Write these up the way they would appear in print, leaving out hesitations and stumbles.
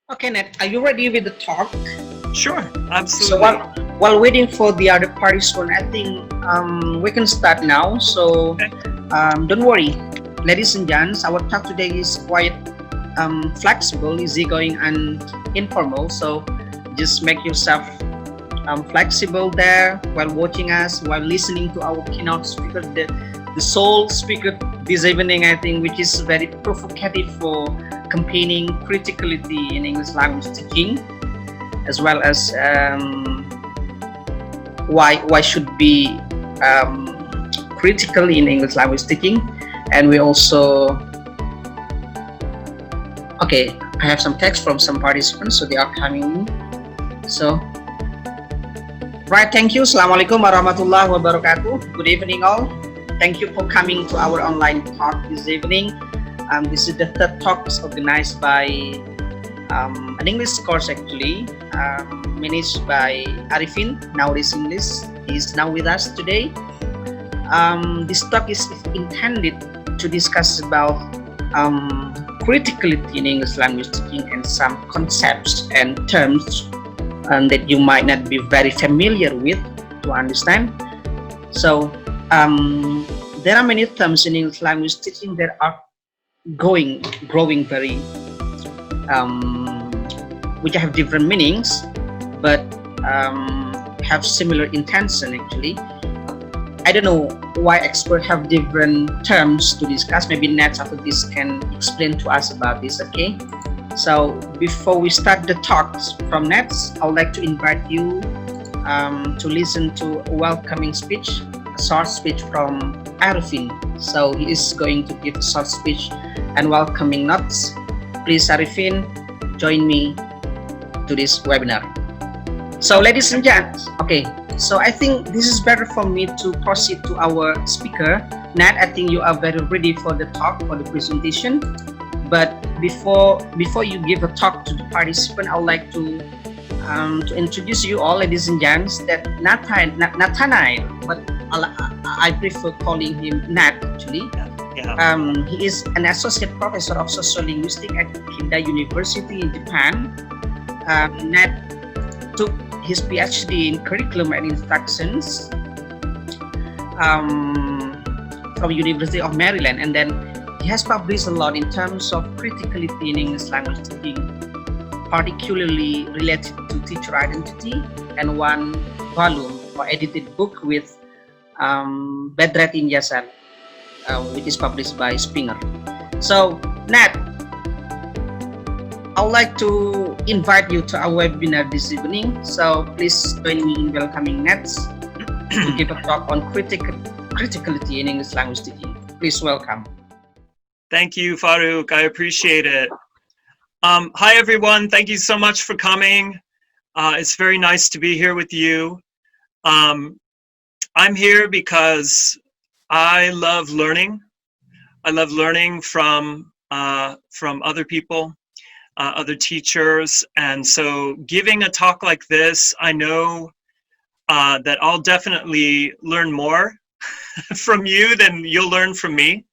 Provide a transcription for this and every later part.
Okay, Nat, are you ready with the talk? Sure, So absolutely. while waiting for the other participant, I think we can start now. So Okay. don't worry, ladies and gents. Our talk today is quite flexible, easygoing, and informal. So just make yourself flexible there while watching us, while listening to our keynote speaker, the sole speaker this evening, I think, which is very provocative for campaigning criticality in English language teaching, as well as why should be critical in English language teaching, and we also okay. I have some text from some participants, so they are coming in. So right, thank you. Assalamualaikum warahmatullahi wabarakatuh. Good evening, all. Thank you for coming to our online talk this evening. This is the third talk organized by an English course actually, managed by Arifin, nowadays English. He is now with us today. This talk is intended to discuss about criticality in English language teaching and some concepts and terms that you might not be very familiar with to understand. So there are many terms in English language teaching that are growing very which have different meanings, but have similar intention actually. I don't know why experts have different terms to discuss. Maybe Nat after this can explain to us about this, okay? So before we start the talks from Nats, I would like to invite you to listen to a welcoming speech, a short speech from Arifin. So he is going to give a short speech and welcoming notes. Please, Arifin, join me to this webinar. So ladies and gents, okay, so I think this is better for me to proceed to our speaker. Nat, I think you are very ready for the talk, for the presentation. But before you give a talk to the participant, I would like to introduce you all, ladies and gents, that Nathanael, but I prefer calling him Nat actually. Yeah. He is an associate professor of sociolinguistics at Kinda University in Japan. Nat took his PhD in curriculum and instructions from University of Maryland, and then he has published a lot in terms of criticality in English language teaching, particularly related to teacher identity, and one volume or edited book with Bedret Injasan, which is published by Springer. So, Nat, I would like to invite you to our webinar this evening. So please join me in welcoming Nat to give a talk on criticality in English language teaching. Please welcome. Thank you, Farouk. I appreciate it. Hi, everyone. Thank you so much for coming. It's very nice to be here with you. I'm here because I love learning. I love learning from other people, other teachers. And so giving a talk like this, I know that I'll definitely learn more from you than you'll learn from me.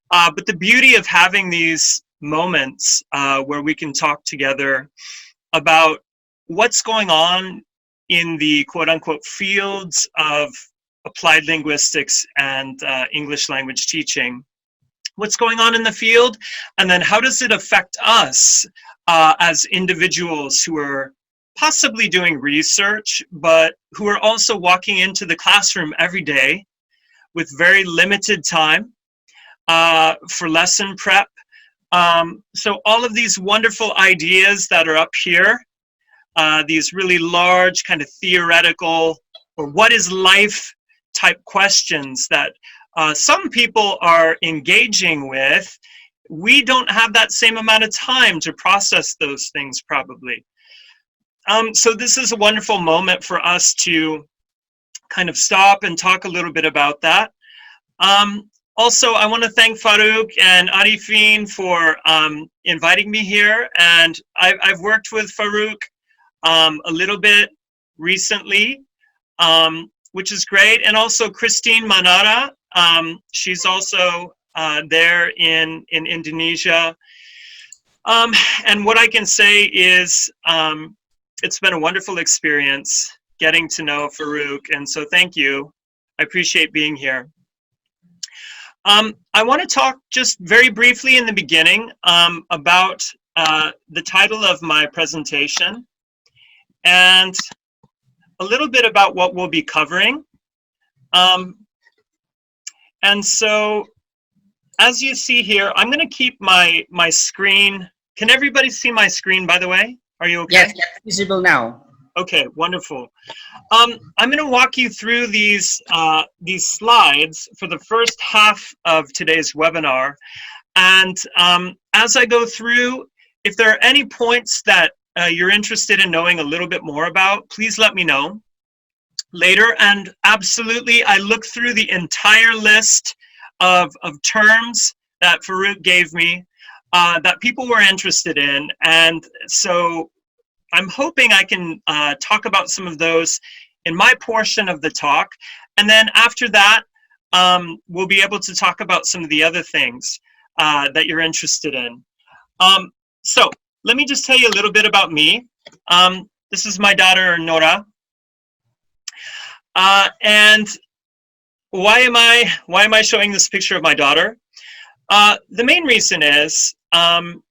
But the beauty of having these moments where we can talk together about what's going on in the quote-unquote fields of applied linguistics and English language teaching, what's going on in the field, and then how does it affect us as individuals who are possibly doing research, but who are also walking into the classroom every day with very limited time for lesson prep. So all of these wonderful ideas that are up here, these really large kind of theoretical or what is life type questions that some people are engaging with, we don't have that same amount of time to process those things probably. So this is a wonderful moment for us to kind of stop and talk a little bit about that. Also, I want to thank Farouk and Arifin for inviting me here. And I've worked with Farouk a little bit recently, which is great. And also Christine Manara, she's also there in Indonesia. And what I can say is it's been a wonderful experience getting to know Farouk, and so thank you. I appreciate being here. I want to talk just very briefly in the beginning about the title of my presentation and a little bit about what we'll be covering. And so, as you see here, I'm going to keep my screen. Can everybody see my screen, by the way? Are you okay? Yes, it's visible now. Okay, wonderful. I'm going to walk you through these slides for the first half of today's webinar. And as I go through, if there are any points that you're interested in knowing a little bit more about, please let me know later. And absolutely, I looked through the entire list of terms that Farouk gave me that people were interested in. And so I'm hoping I can talk about some of those in my portion of the talk. And then after that, we'll be able to talk about some of the other things that you're interested in. So let me just tell you a little bit about me. This is my daughter, Nora. And why am I showing this picture of my daughter? The main reason is I'm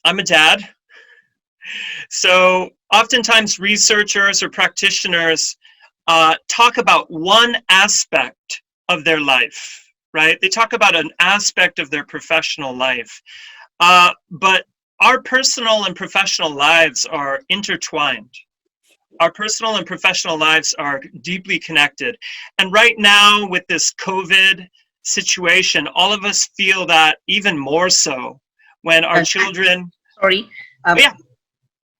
a dad. So oftentimes researchers or practitioners talk about one aspect of their life, right? They talk about an aspect of their professional life. But our personal and professional lives are intertwined. Our personal and professional lives are deeply connected. And right now with this COVID situation, all of us feel that even more so when our children... Sorry. Yeah.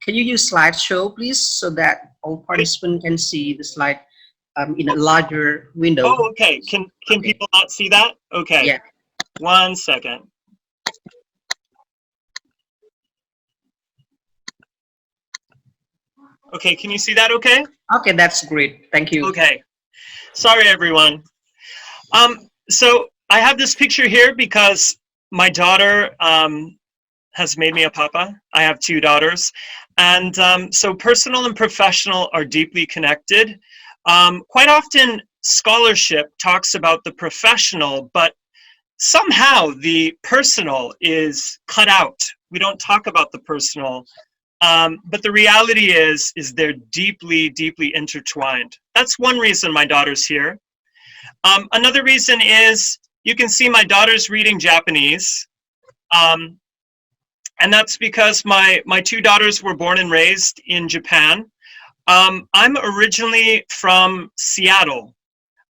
Can you use slideshow, please, so that all participants can see the slide in a larger window? Oh, okay. Can people not see that? Okay. Yeah. 1 second. Okay, can you see that okay? Okay, that's great. Thank you. Okay. Sorry, everyone. So I have this picture here because my daughter has made me a papa. I have 2 daughters. And so personal and professional are deeply connected. Quite often, scholarship talks about the professional, but somehow the personal is cut out. We don't talk about the personal. But the reality is they're deeply, deeply intertwined. That's one reason my daughter's here. Another reason is you can see my daughter's reading Japanese. And that's because my 2 daughters were born and raised in Japan. I'm originally from Seattle,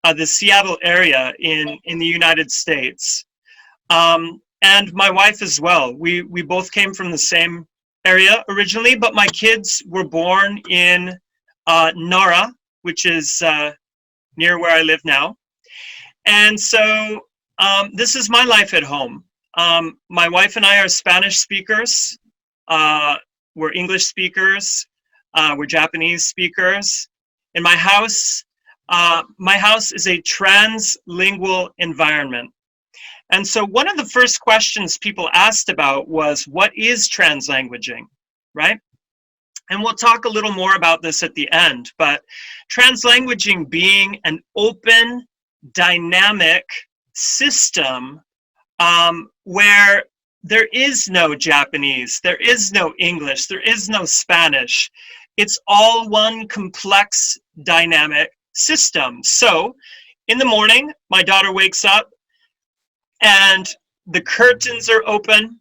the Seattle area in the United States. And my wife as well. We both came from the same area originally, but my kids were born in Nara, which is near where I live now. And so this is my life at home. My wife and I are Spanish speakers. We're English speakers. We're Japanese speakers. In my house is a translingual environment. And so one of the first questions people asked about was, what is translanguaging, right? And we'll talk a little more about this at the end, but translanguaging being an open, dynamic system where there is no Japanese, there is no English, there is no Spanish. It's all one complex, dynamic system. So in the morning, my daughter wakes up, and the curtains are open,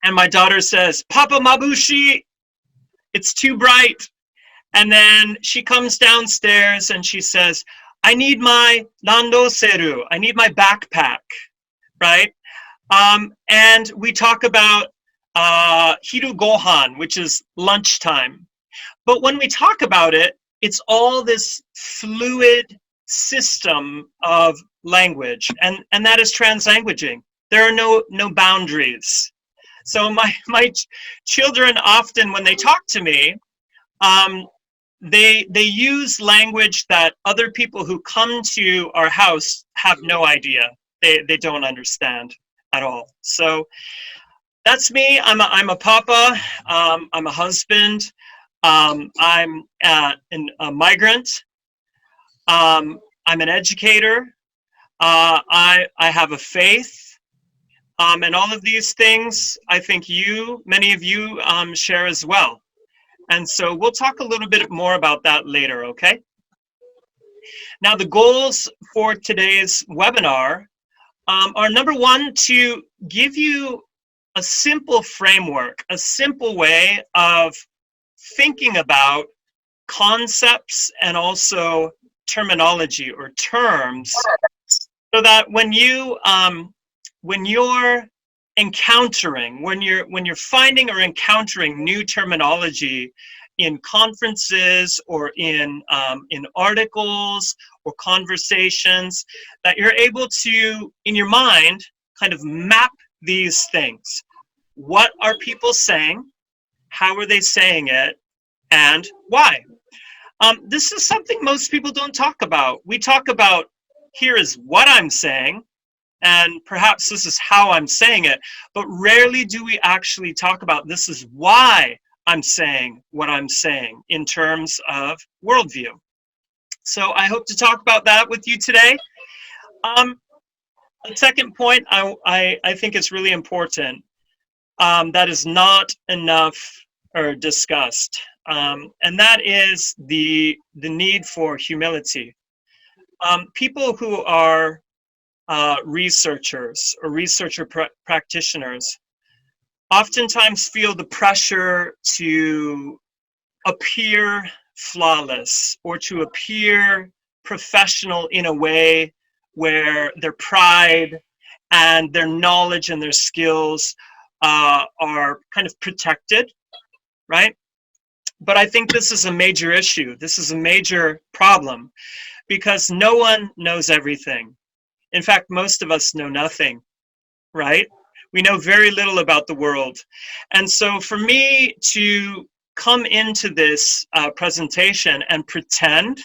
and my daughter says, "Papa Mabushi, it's too bright." And then she comes downstairs and she says, "I need my nandoseru, I need my backpack," right? And we talk about hiru gohan, which is lunchtime. But when we talk about it, it's all this fluid system of language, and that is translanguaging. There are no boundaries. So my children often, when they talk to me, they use language that other people who come to our house have no idea. They don't understand at all. So that's me. I'm a papa. I'm a husband. I'm a migrant. I'm an educator. I have a faith. And all of these things, I think many of you share as well. And so we'll talk a little bit more about that later, okay? Now, the goals for today's webinar are, number one, to give you a simple framework, a simple way of thinking about concepts and also terminology or terms, so that when you're encountering, when you're finding or encountering new terminology in conferences or in articles or conversations, that you're able to, in your mind, kind of map these things. What are people saying? How are they saying it? And why? This is something most people don't talk about. We talk about, here is what I'm saying, and perhaps this is how I'm saying it, but rarely do we actually talk about, this is why I'm saying what I'm saying in terms of worldview. So I hope to talk about that with you today. The second point I think is really important, that is not enough or discussed, and that is the need for humility. People who are researchers or researcher practitioners oftentimes feel the pressure to appear flawless or to appear professional in a way where their pride and their knowledge and their skills are kind of protected, right? But I think this is a major issue. This is a major problem because no one knows everything. In fact, most of us know nothing, right? We know very little about the world. And so for me to come into this presentation and pretend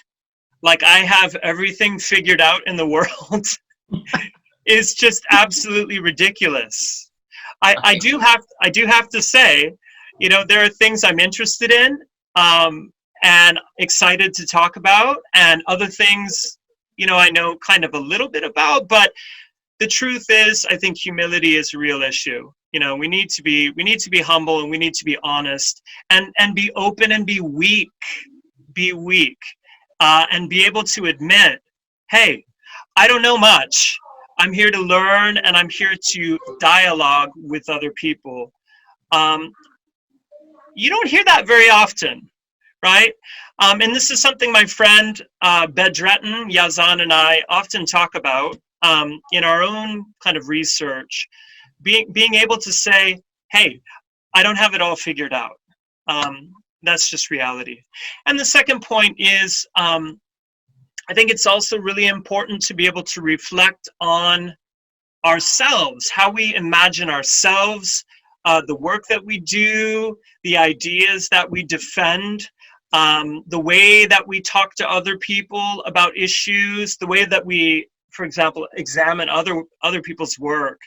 like I have everything figured out in the world is just absolutely ridiculous. I do have to say, you know, there are things I'm interested in and excited to talk about, and other things, you know, I know kind of a little bit about, but the truth is, I think humility is a real issue. You know, we need to be humble, and we need to be honest, and be open, and be weak, and be able to admit, hey, I don't know much. I'm here to learn, and I'm here to dialogue with other people. You don't hear that very often, right? And this is something my friend Bedrettin Yazan and I often talk about in our own kind of research, being able to say, hey, I don't have it all figured out. That's just reality. And the second point is, I think it's also really important to be able to reflect on ourselves, how we imagine ourselves, the work that we do, the ideas that we defend, the way that we talk to other people about issues, the way that we, for example, examine other people's work.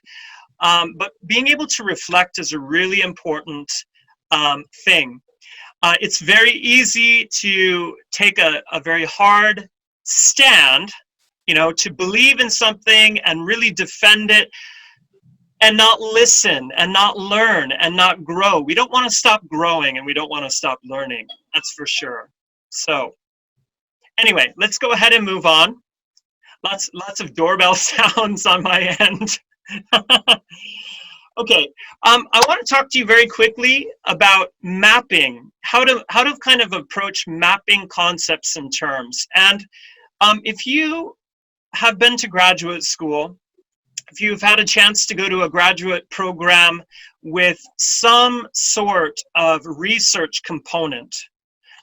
But being able to reflect is a really important thing. It's very easy to take a very hard stand, you know, to believe in something and really defend it, and not listen and not learn and not grow. We don't want to stop growing, and we don't want to stop learning. That's for sure. So anyway, let's go ahead and move on. Lots of doorbell sounds on my end. Okay, I want to talk to you very quickly about mapping, how to kind of approach mapping concepts and terms. And if you have been to graduate school, if you've had a chance to go to a graduate program with some sort of research component,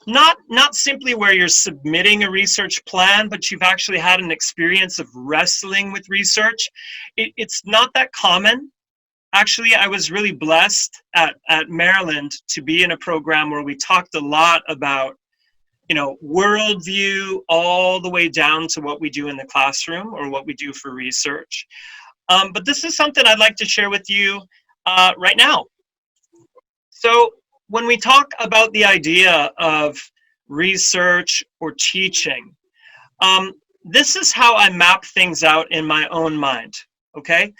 not simply where you're submitting a research plan, but you've actually had an experience of wrestling with research, it's not that common. Actually, I was really blessed at Maryland to be in a program where we talked a lot about, you know, worldview all the way down to what we do in the classroom or what we do for research. But this is something I'd like to share with you. right now. So when we talk about the idea of research or teaching, this is how I map things out in my own mind, okay?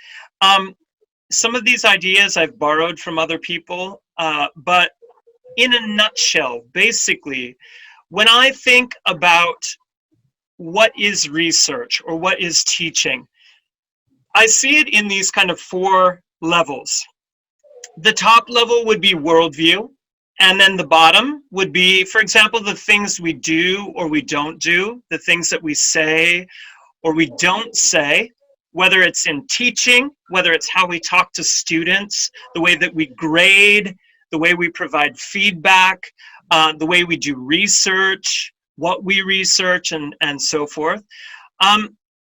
Some of these ideas I've borrowed from other people, but in a nutshell, basically, when I think about what is research or what is teaching, I see it in these kind of 4 levels. The top level would be worldview, and then the bottom would be, for example, the things we do or we don't do, the things that we say or we don't say, whether it's in teaching, whether it's how we talk to students, the way that we grade, the way we provide feedback, the way we do research, what we research, and so forth.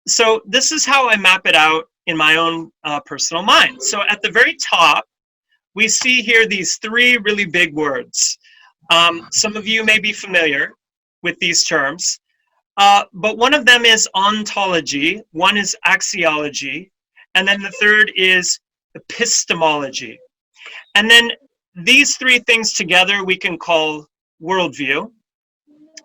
So this is how I map it out in my own personal mind. So at the very top, we see here these 3 really big words. Some of you may be familiar with these terms, but one of them is ontology, one is axiology, and then the third is epistemology. And then these 3 things together we can call worldview.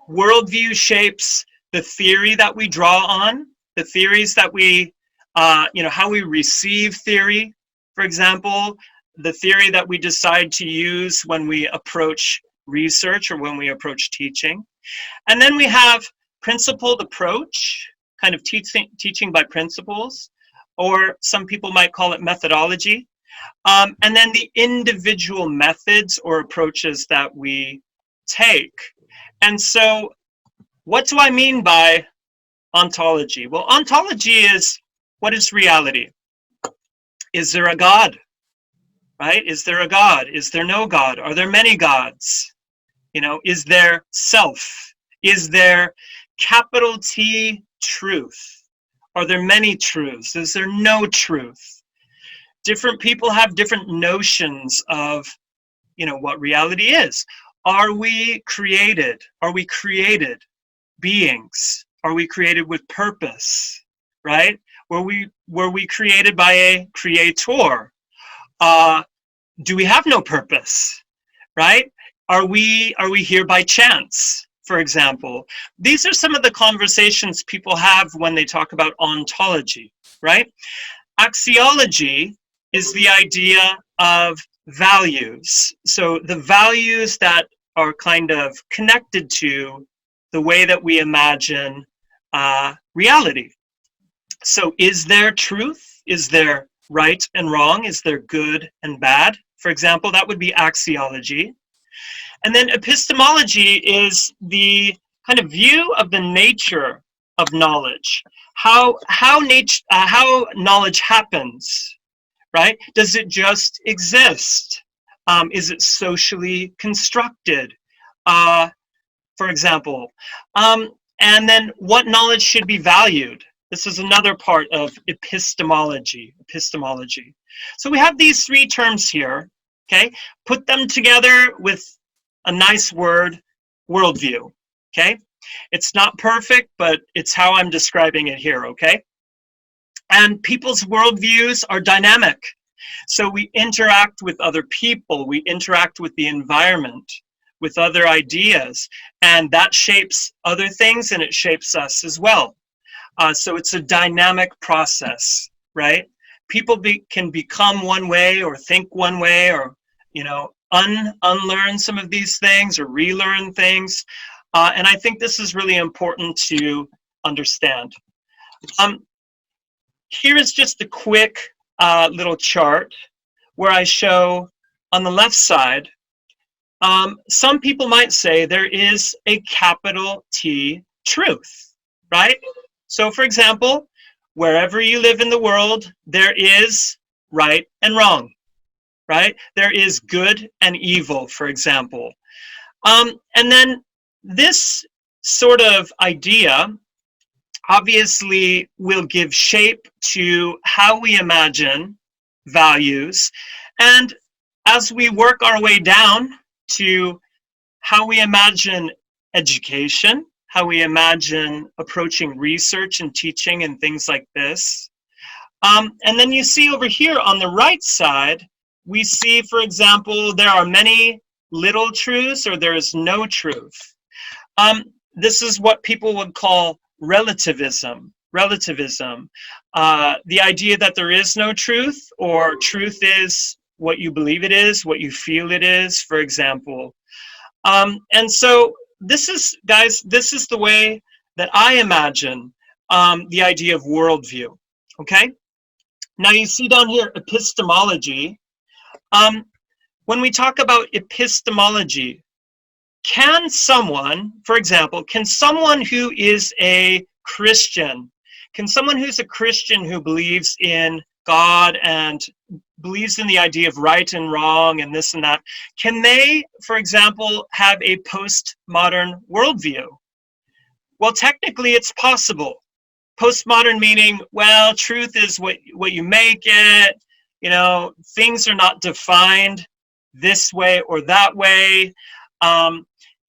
Worldview shapes the theory that we draw on, the theories that we, how we receive theory, for example, the theory that we decide to use when we approach research or when we approach teaching. And then we have principled approach, kind of teaching by principles, or some people might call it methodology. And then the individual methods or approaches that we take. And so what do I mean by ontology? Well, ontology is, what is reality? Is there a God? Right? Is there a God? Is there no God? Are there many gods? Is there self? Is there capital T truth? Are there many truths? Is there no truth? Different people have different notions of, what reality is. Are we created? Are we created beings? Are we created with purpose? Right? Were we created by a creator? Do we have no purpose? Right? Are we here by chance, for example? These are some of the conversations people have when they talk about ontology, right? Axiology is the idea of values. So the values that are kind of connected to the way that we imagine reality. So is there truth? Is there right and wrong? Is there good and bad? For example, that would be axiology. And then epistemology is the kind of view of the nature of knowledge, how knowledge happens, right? Does it just exist? Is it socially constructed, for example? And then what knowledge should be valued? This is another part of epistemology. So we have these 3 terms here, okay? Put them together with a nice word, worldview, okay? It's not perfect, but it's how I'm describing it here, okay? And people's worldviews are dynamic. So we interact with other people, we interact with the environment, with other ideas, and that shapes other things and it shapes us as well. So it's a dynamic process, right? People can become one way or think one way, or unlearn some of these things or relearn things. And I think this is really important to understand. Here is just a quick little chart where I show on the left side, some people might say there is a capital T truth, right? So for example, wherever you live in the world, there is right and wrong, right? There is good and evil, for example. And then this sort of idea obviously will give shape to how we imagine values. And as we work our way down to how we imagine education, how we imagine approaching research and teaching and things like this. And then you see over here on the right side, we see, for example, there are many little truths or there is no truth. This is what people would call relativism. The idea that there is no truth, or truth is what you believe it is, what you feel it is, for example. And so this is, guys, this is the way that I imagine the idea of worldview, okay? Now you see down here, epistemology. When we talk about epistemology, can someone, for example, can someone who is a Christian, can someone who's a Christian who believes in God and believes in the idea of right and wrong and this and that, can they, for example, have a postmodern worldview? Well, technically it's possible. Postmodern meaning, well, truth is what you make it, you know, things are not defined this way or that way.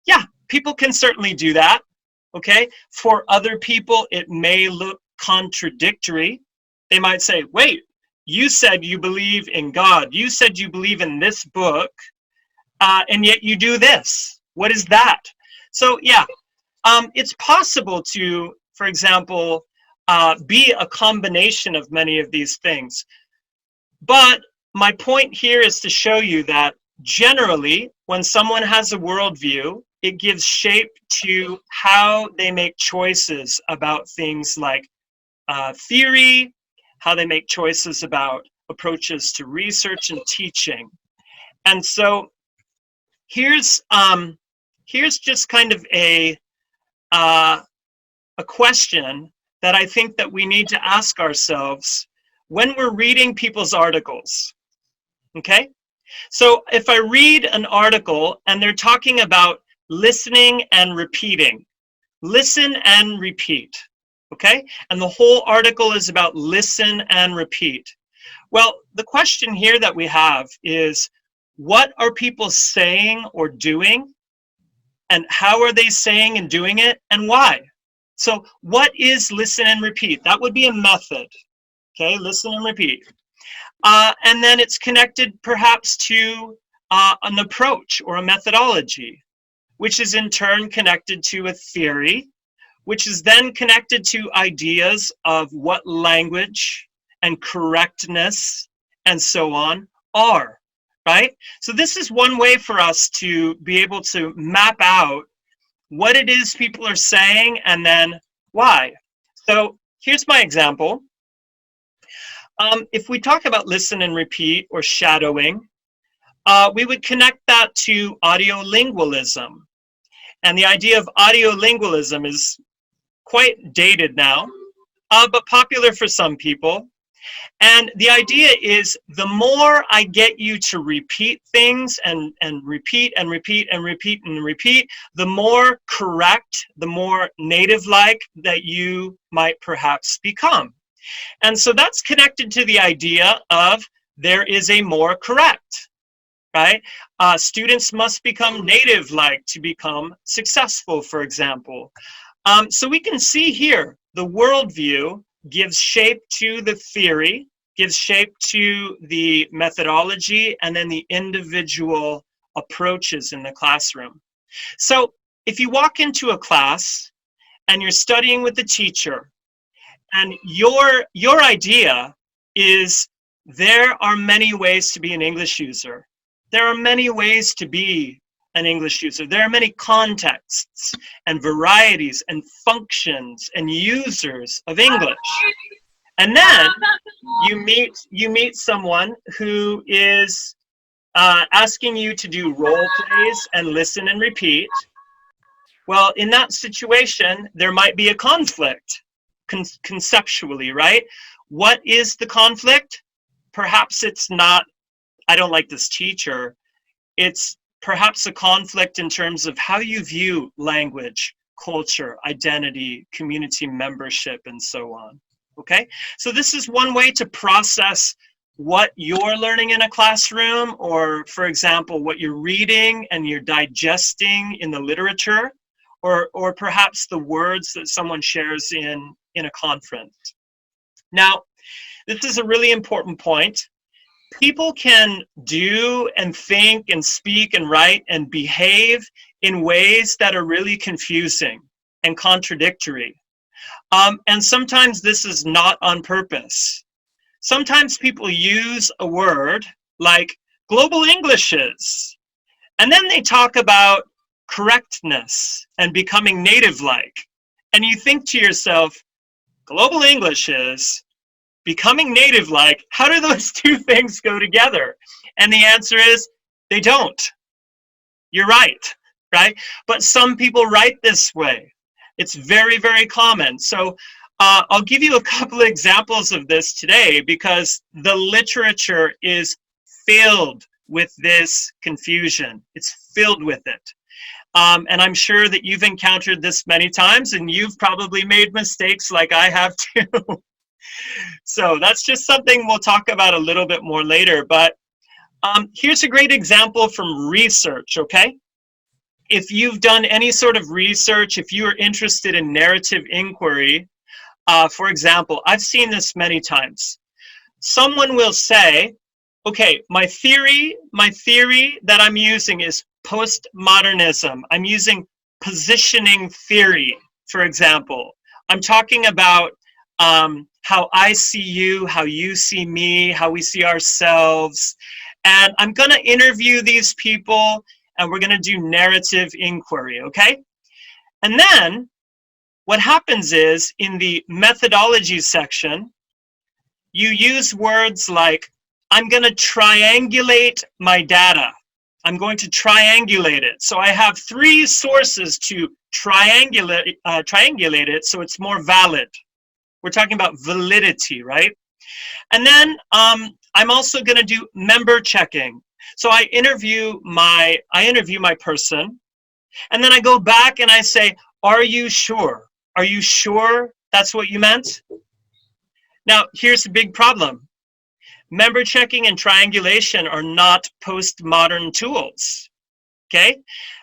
Yeah, people can certainly do that, okay? For other people, it may look contradictory. They might say, wait, you said you believe in God. You said you believe in this book, and yet you do this. What is that? So, yeah, it's possible to, for example, be a combination of many of these things. But my point here is to show you that generally, when someone has a worldview, it gives shape to how they make choices about things like theory, how they make choices about approaches to research and teaching. And so here's just kind of a question that I think that we need to ask ourselves when we're reading people's articles, okay? So if I read an article and they're talking about listening and repeating, listen and repeat, okay? And the whole article is about listen and repeat. Well, the question here that we have is, what are people saying or doing? And how are they saying and doing it, and why? So what is listen and repeat? That would be a method, okay? Listen and repeat. And then it's connected perhaps to an approach or a methodology, which is in turn connected to a theory, which is then connected to ideas of what language and correctness and so on are, right? So this is one way for us to be able to map out what it is people are saying and then why. So here's my example. If we talk about listen and repeat or shadowing, we would connect that to audiolingualism. And the idea of audiolingualism is quite dated now, but popular for some people. And the idea is, the more I get you to repeat things and repeat and repeat and repeat and repeat, the more correct, the more native-like that you might perhaps become. And so that's connected to the idea of there is a more correct, right? Students must become native-like to become successful, for example. So we can see here, the worldview gives shape to the theory, gives shape to the methodology, and then the individual approaches in the classroom. So if you walk into a class and you're studying with the teacher, and your idea is there are many ways to be an English user. There are many ways to be an English user. There are many contexts and varieties and functions and users of English. And then you meet someone who is asking you to do role plays and listen and repeat. Well, in that situation, there might be a conflict conceptually, right? What is the conflict? Perhaps it's not, I don't like this teacher. It's perhaps a conflict in terms of how you view language, culture, identity, community membership, and so on. Okay? So this is one way to process what you're learning in a classroom, or, for example, what you're reading and you're digesting in the literature, or perhaps the words that someone shares in a conference. Now, this is a really important point. People can do and think and speak and write and behave in ways that are really confusing and contradictory. And sometimes this is not on purpose. Sometimes people use a word like global Englishes, and then they talk about correctness and becoming native-like. And you think to yourself, global Englishes, becoming native-like, how do those two things go together? And the answer is, they don't. You're right? But some people write this way. It's very, very common. So I'll give you a couple of examples of this today because the literature is filled with this confusion. It's filled with it. And I'm sure that you've encountered this many times and you've probably made mistakes like I have too. So that's just something we'll talk about a little bit more later. But here's a great example from research, okay? If you've done any sort of research, if you are interested in narrative inquiry, for example, I've seen this many times. Someone will say, okay, my theory that I'm using is postmodernism. I'm using positioning theory, for example. I'm talking about how I see you, how you see me, how we see ourselves. And I'm going to interview these people and we're going to do narrative inquiry, okay? And then what happens is in the methodology section, you use words like, I'm going to triangulate my data. I'm going to triangulate it. So I have 3 sources to triangulate it so it's more valid. We're talking about validity, right? And then I'm also going to do member checking. So I interview my person, and then I go back and I say, are you sure? Are you sure that's what you meant? Now, here's a big problem. Member checking and triangulation are not postmodern tools, okay?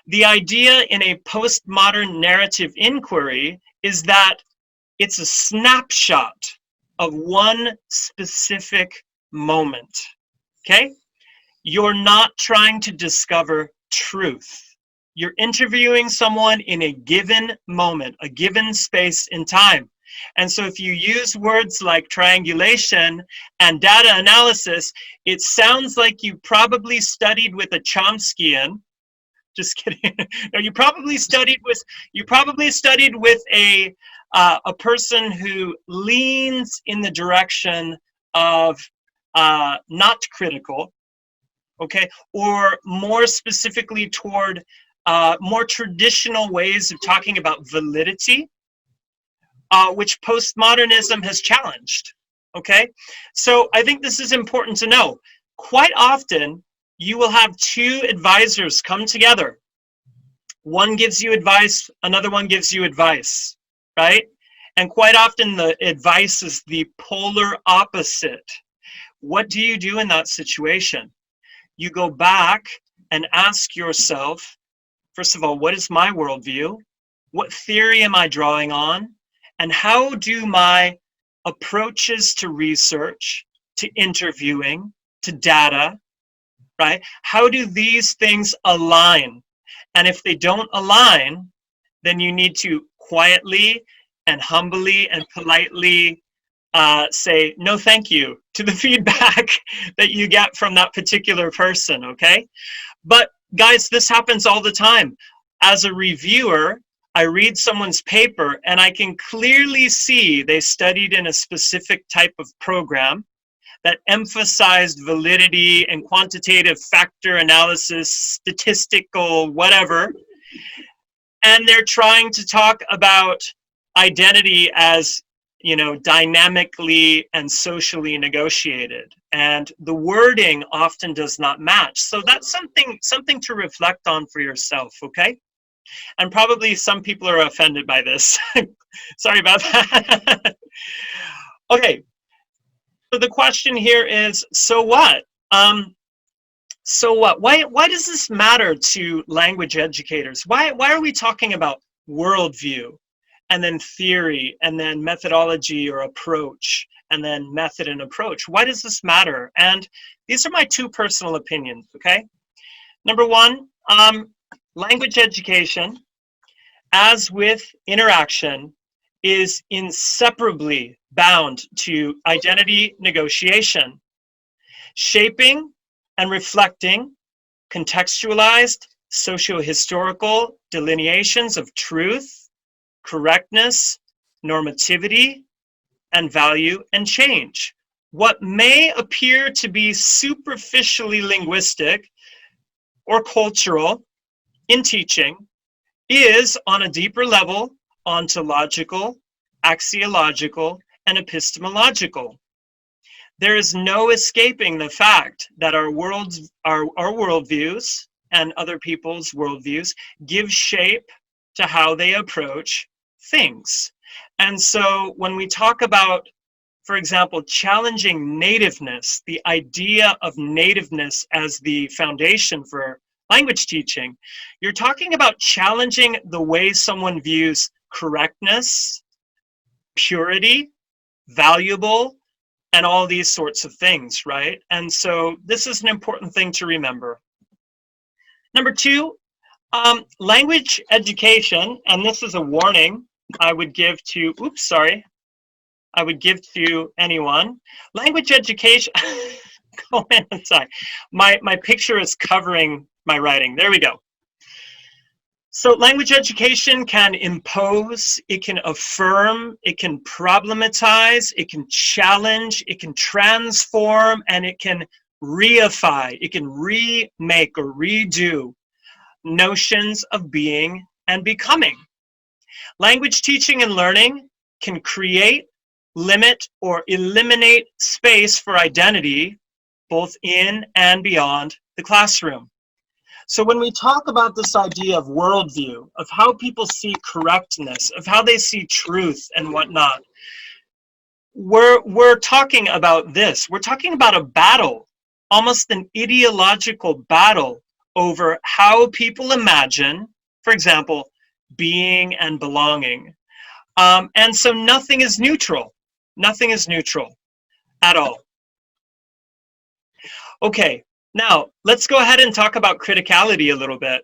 The idea in a postmodern narrative inquiry is that it's a snapshot of one specific moment, okay? You're not trying to discover truth. You're interviewing someone in a given moment, a given space in time. And so if you use words like triangulation and data analysis, it sounds like you probably studied with a Chomskyan. Just kidding. No, you probably studied with a person who leans in the direction of not critical, okay, or more specifically toward more traditional ways of talking about validity, which postmodernism has challenged, okay? So I think this is important to know. Quite often, you will have 2 advisors come together. One gives you advice, another one gives you advice, right? And quite often the advice is the polar opposite. What do you do in that situation? You go back and ask yourself, first of all, what is my worldview? What theory am I drawing on? And how do my approaches to research, to interviewing, to data, right? How do these things align? And if they don't align, then you need to quietly and humbly and politely say no thank you to the feedback that you get from that particular person, okay? But guys, this happens all the time. As a reviewer, I read someone's paper and I can clearly see they studied in a specific type of program that emphasized validity and quantitative factor analysis, statistical, whatever. And they're trying to talk about identity as, you know, dynamically and socially negotiated. And the wording often does not match. So that's something to reflect on for yourself, okay? And probably some people are offended by this. Sorry about that. Okay. So the question here is, so what? So what? Why does this matter to language educators? Why are we talking about worldview, and then theory, and then methodology or approach, and then method and approach. Why does this matter? And these are my two personal opinions, okay? Number one, language education, as with interaction, is inseparably bound to identity negotiation, shaping and reflecting contextualized socio-historical delineations of truth, correctness, normativity, and value and change. What may appear to be superficially linguistic or cultural in teaching is, on a deeper level, ontological, axiological, and epistemological. There is no escaping the fact that our worldviews and other people's worldviews give shape to how they approach things. And so when we talk about, for example, challenging nativeness, the idea of nativeness as the foundation for language teaching, you're talking about challenging the way someone views correctness, purity, valuable, and all these sorts of things, right? And so this is an important thing to remember. Number two, language education, and this is a warning I would give to, I would give to anyone. Language education, go in inside. My picture is covering my writing. There we go. So language education can impose, it can affirm, it can problematize, it can challenge, it can transform, and it can reify, it can remake or redo notions of being and becoming. Language teaching and learning can create, limit, or eliminate space for identity, both in and beyond the classroom. So when we talk about this idea of worldview, of how people see correctness, of how they see truth and whatnot, we're talking about this. We're talking about a battle, almost an ideological battle over how people imagine, for example, being and belonging. And so nothing is neutral. Nothing is neutral at all. Okay, now let's go ahead and talk about criticality a little bit.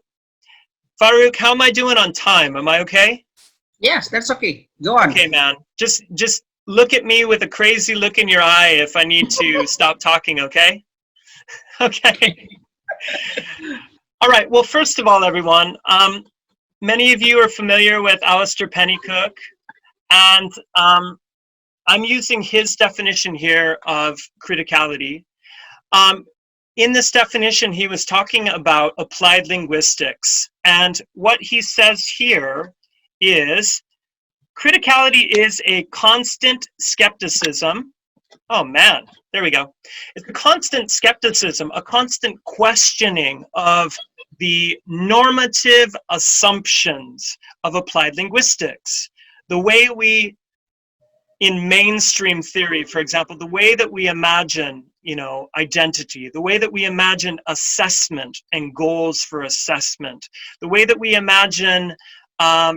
Farouk, how am I doing on time? Am I okay? Yes, that's okay. Go on. Okay, man. Just look at me with a crazy look in your eye if I need to stop talking, okay? Okay. All right, well, first of all, everyone, many of you are familiar with Alistair Pennycook, and I'm using his definition here of criticality. In this definition, he was talking about applied linguistics, and what he says here is criticality is a constant skepticism. Oh man, there we go. It's a constant skepticism, a constant questioning of the normative assumptions of applied linguistics. The way we, in mainstream theory, for example, the way that we imagine, identity, the way that we imagine assessment and goals for assessment, the way that we imagine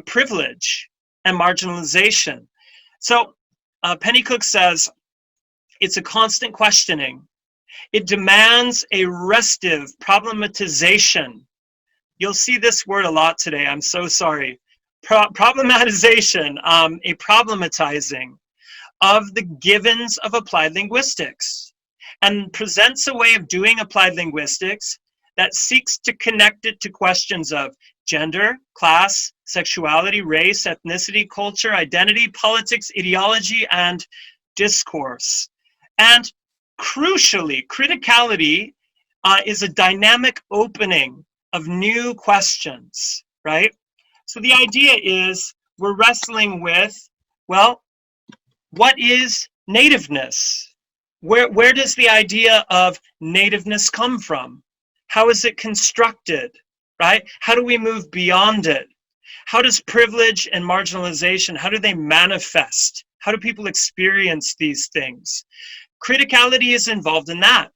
privilege and marginalization. So Pennycook says, it's a constant questioning. It demands a restive problematization. You'll see this word a lot today. I'm so sorry. Problematization, a problematizing of the givens of applied linguistics, and presents a way of doing applied linguistics that seeks to connect it to questions of gender, class, sexuality, race, ethnicity, culture, identity, politics, ideology, and discourse. And crucially, criticality is a dynamic opening of new questions, right? So the idea is we're wrestling with, well, what is nativeness? Where does the idea of nativeness come from? How is it constructed, right? How do we move beyond it? How does privilege and marginalization, how do they manifest? How do people experience these things? Criticality is involved in that.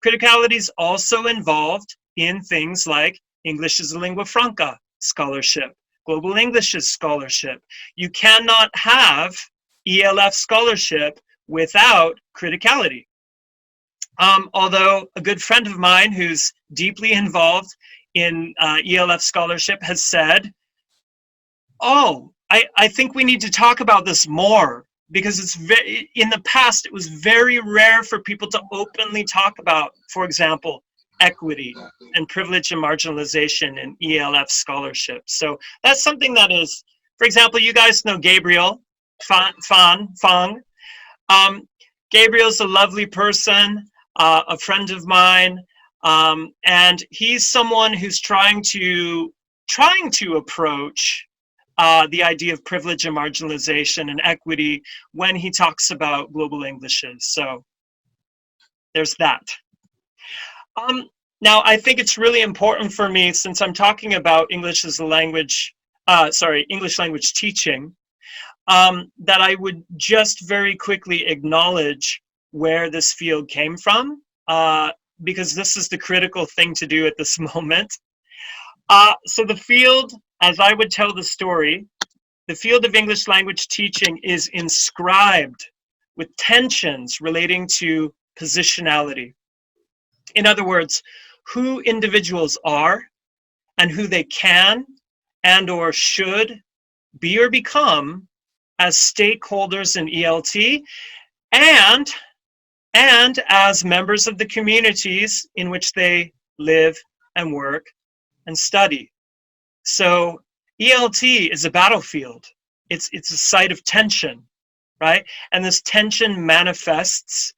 Criticality is also involved in things like English as a lingua franca scholarship, global English scholarship. You cannot have ELF scholarship without criticality. Although a good friend of mine who's deeply involved in ELF scholarship has said, oh, I think we need to talk about this more, because it's in the past it was very rare for people to openly talk about, for example, equity and privilege and marginalization in ELF scholarship. So that's something that is, for example, you guys know Gabriel Fang. Gabriel's a lovely person, a friend of mine, and he's someone who's trying to approach the idea of privilege and marginalization and equity when he talks about global Englishes. So there's that. Now, I think it's really important for me, since I'm talking about English as a language, English language teaching, that I would just very quickly acknowledge where this field came from, because this is the critical thing to do at this moment. So the field, as I would tell the story, the field of English language teaching is inscribed with tensions relating to positionality. In other words, who individuals are and who they can and or should be or become as stakeholders in ELT and as members of the communities in which they live and work and study. So ELT is a battlefield. It's a site of tension, right? And this tension manifests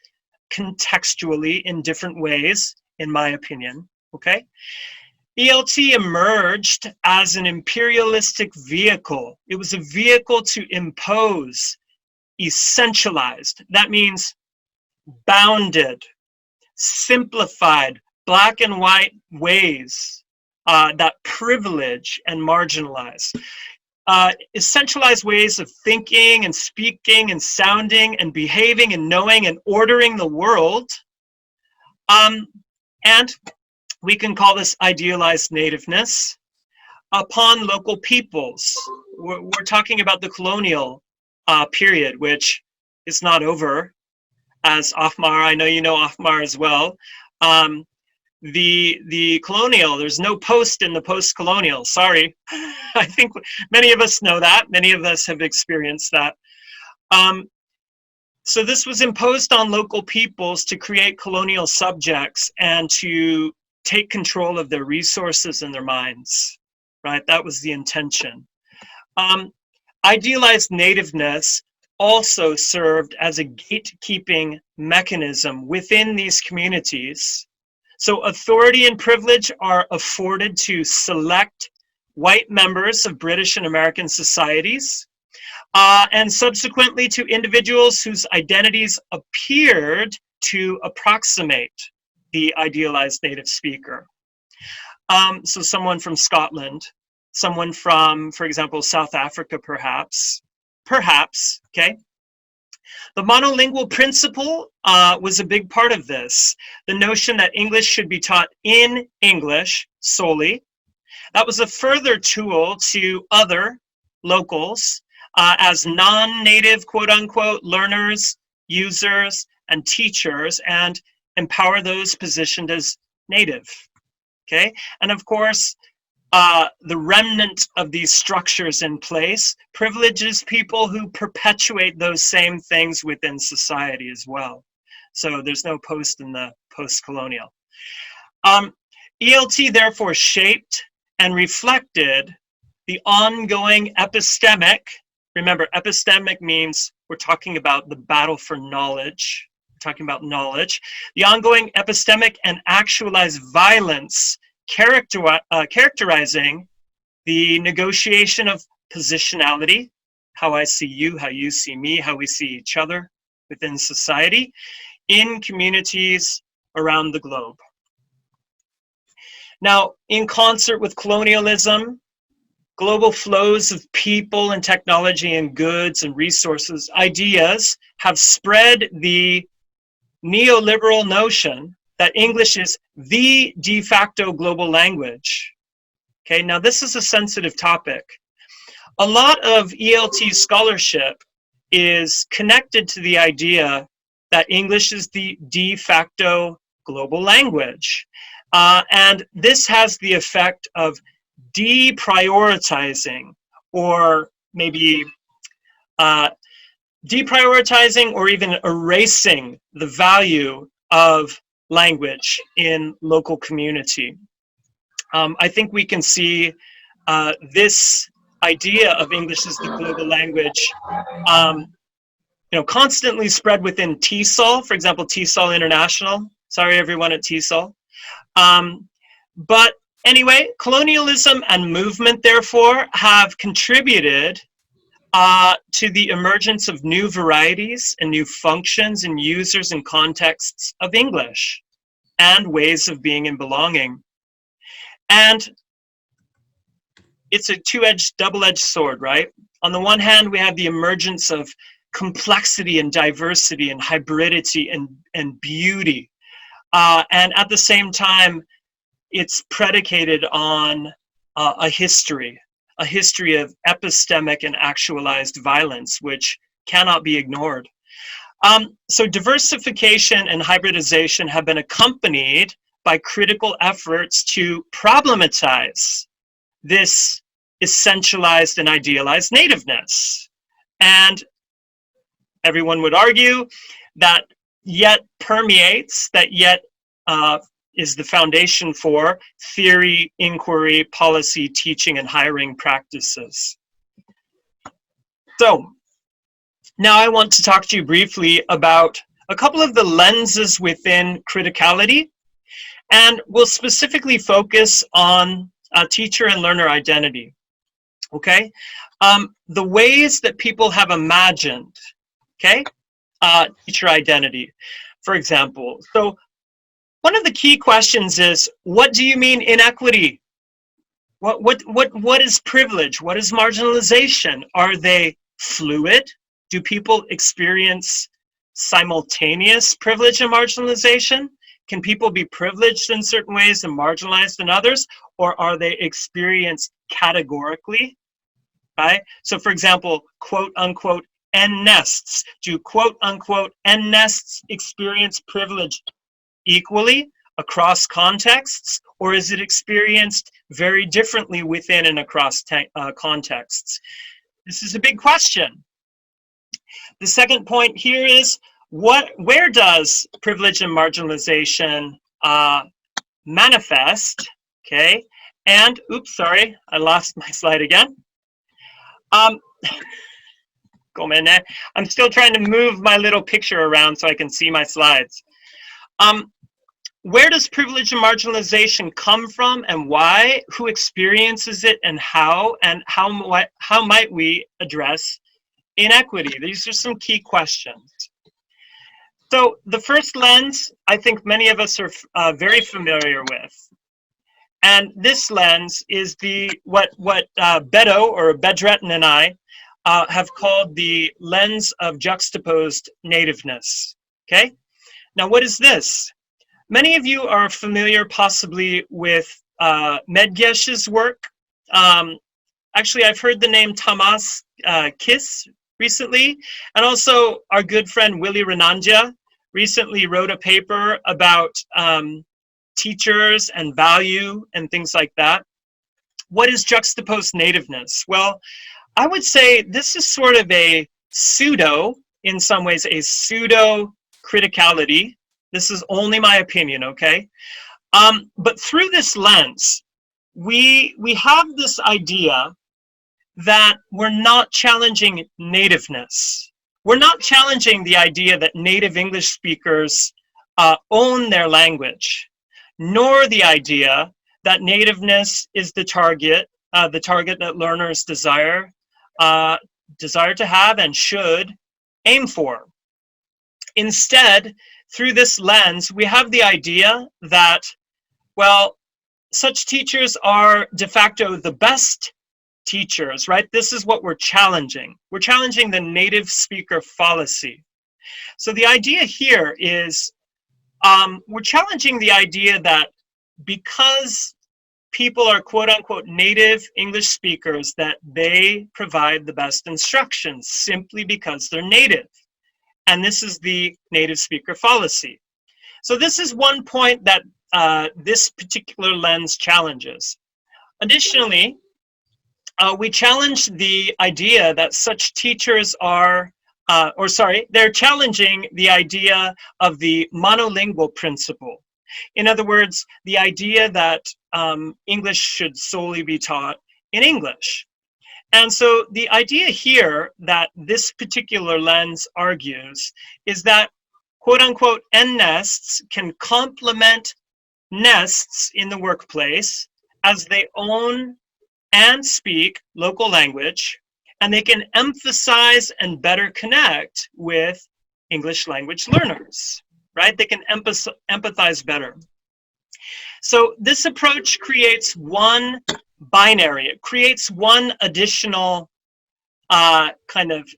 contextually in different ways, in my opinion, okay? ELT emerged as an imperialistic vehicle. It was a vehicle to impose essentialized. That means bounded, simplified, black and white ways that privilege and marginalize. Essentialized ways of thinking and speaking and sounding and behaving and knowing and ordering the world. And we can call this idealized nativeness upon local peoples. We're talking about the colonial period, which is not over. As Afmar, I know you know Afmar as well. The colonial, there's no post in the post-colonial, sorry. I think many of us know that. Many of us have experienced that. So this was imposed on local peoples to create colonial subjects and to take control of their resources and their minds, right? That was the intention. Idealized nativeness also served as a gatekeeping mechanism within these communities. So authority and privilege are afforded to select white members of British and American societies, and subsequently to individuals whose identities appeared to approximate the idealized native speaker. So someone from Scotland, someone from, for example, South Africa, perhaps, okay? The monolingual principle was a big part of this. The notion that English should be taught in English solely. That was a further tool to other locals as non-native, quote unquote, learners, users, and teachers, and empower those positioned as native, okay? And of course, the remnant of these structures in place privileges people who perpetuate those same things within society as well. So there's no post in the post-colonial. ELT therefore shaped and reflected the ongoing epistemic. Remember, epistemic means we're talking about the battle for knowledge. We're talking about knowledge. The ongoing epistemic and actualized violence characterizing the negotiation of positionality, how I see you, how you see me, how we see each other within society, in communities around the globe. Now, in concert with colonialism, global flows of people and technology and goods and resources, ideas, have spread the neoliberal notion that English is the de facto global language. Okay, now this is a sensitive topic. A lot of ELT scholarship is connected to the idea that English is the de facto global language. And this has the effect of deprioritizing, or maybe deprioritizing or even erasing the value of language in local community. I think we can see this idea of English as the global language constantly spread within TESOL, for example, TESOL International. Sorry, everyone at TESOL. But anyway, colonialism and movement, therefore, have contributed to the emergence of new varieties and new functions and users and contexts of English and ways of being and belonging. And it's a double-edged sword, right? On the one hand, we have the emergence of complexity and diversity and hybridity and beauty. And at the same time, it's predicated on a history of epistemic and actualized violence, which cannot be ignored. So diversification and hybridization have been accompanied by critical efforts to problematize this essentialized and idealized nativeness. And everyone would argue that yet permeates, that yet is the foundation for theory, inquiry, policy, teaching, and hiring practices. So now I want to talk to you briefly about a couple of the lenses within criticality, and we'll specifically focus on teacher and learner identity, okay? The ways that people have imagined, okay, teacher identity, for example. So one of the key questions is, what do you mean inequity? What is privilege? What is marginalization? Are they fluid? Do people experience simultaneous privilege and marginalization? Can people be privileged in certain ways and marginalized in others? Or are they experienced categorically, right? So for example, quote unquote, N nests. Do quote unquote N nests experience privilege equally across contexts, or is it experienced very differently within and across contexts? This is a big question. The second point here is, where does privilege and marginalization manifest? Okay, and oops, sorry, I lost my slide again. I'm still trying to move my little picture around so I can see my slides. Where does privilege and marginalization come from, and why? Who experiences it, and how might we address inequity? These are some key questions. So the first lens, I think many of us are very familiar with, and this lens is what Beto, or Bedretton, and I have called the lens of juxtaposed nativeness. Okay, now what is this? Many of you are familiar possibly with Medgesh's work. Actually, I've heard the name Tamas Kiss recently, and also our good friend Willy Renandia recently wrote a paper about teachers and value and things like that. What is juxtaposed nativeness? Well, I would say this is sort of a pseudo, in some ways, a pseudo criticality. This is only my opinion, okay? But through this lens, we have this idea that we're not challenging nativeness. We're not challenging the idea that native English speakers own their language, nor the idea that nativeness is the target that learners desire to have and should aim for. Instead, through this lens, we have the idea that, well, such teachers are de facto the best teachers, right? This is what we're challenging. We're challenging the native speaker fallacy. So the idea here is we're challenging the idea that because people are quote unquote native English speakers, that they provide the best instructions simply because they're native. And this is the native speaker fallacy. So this is one point that this particular lens challenges. Additionally, we challenge the idea that such teachers are, they're challenging the idea of the monolingual principle. In other words, the idea that English should solely be taught in English. And so the idea here that this particular lens argues is that quote unquote N-nests can complement nests in the workplace as they own and speak local language, and they can emphasize and better connect with English language learners, right? They can empathize better. So this approach creates one binary. It creates one additional kind of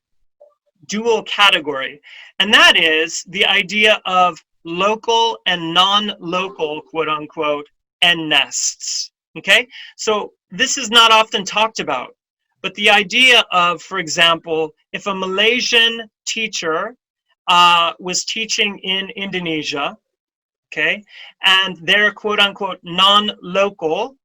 dual category, and that is the idea of local and non-local, quote unquote, N-nests. Okay, so this is not often talked about, but the idea of, for example, if a Malaysian teacher was teaching in Indonesia, okay, and they're quote unquote non-local,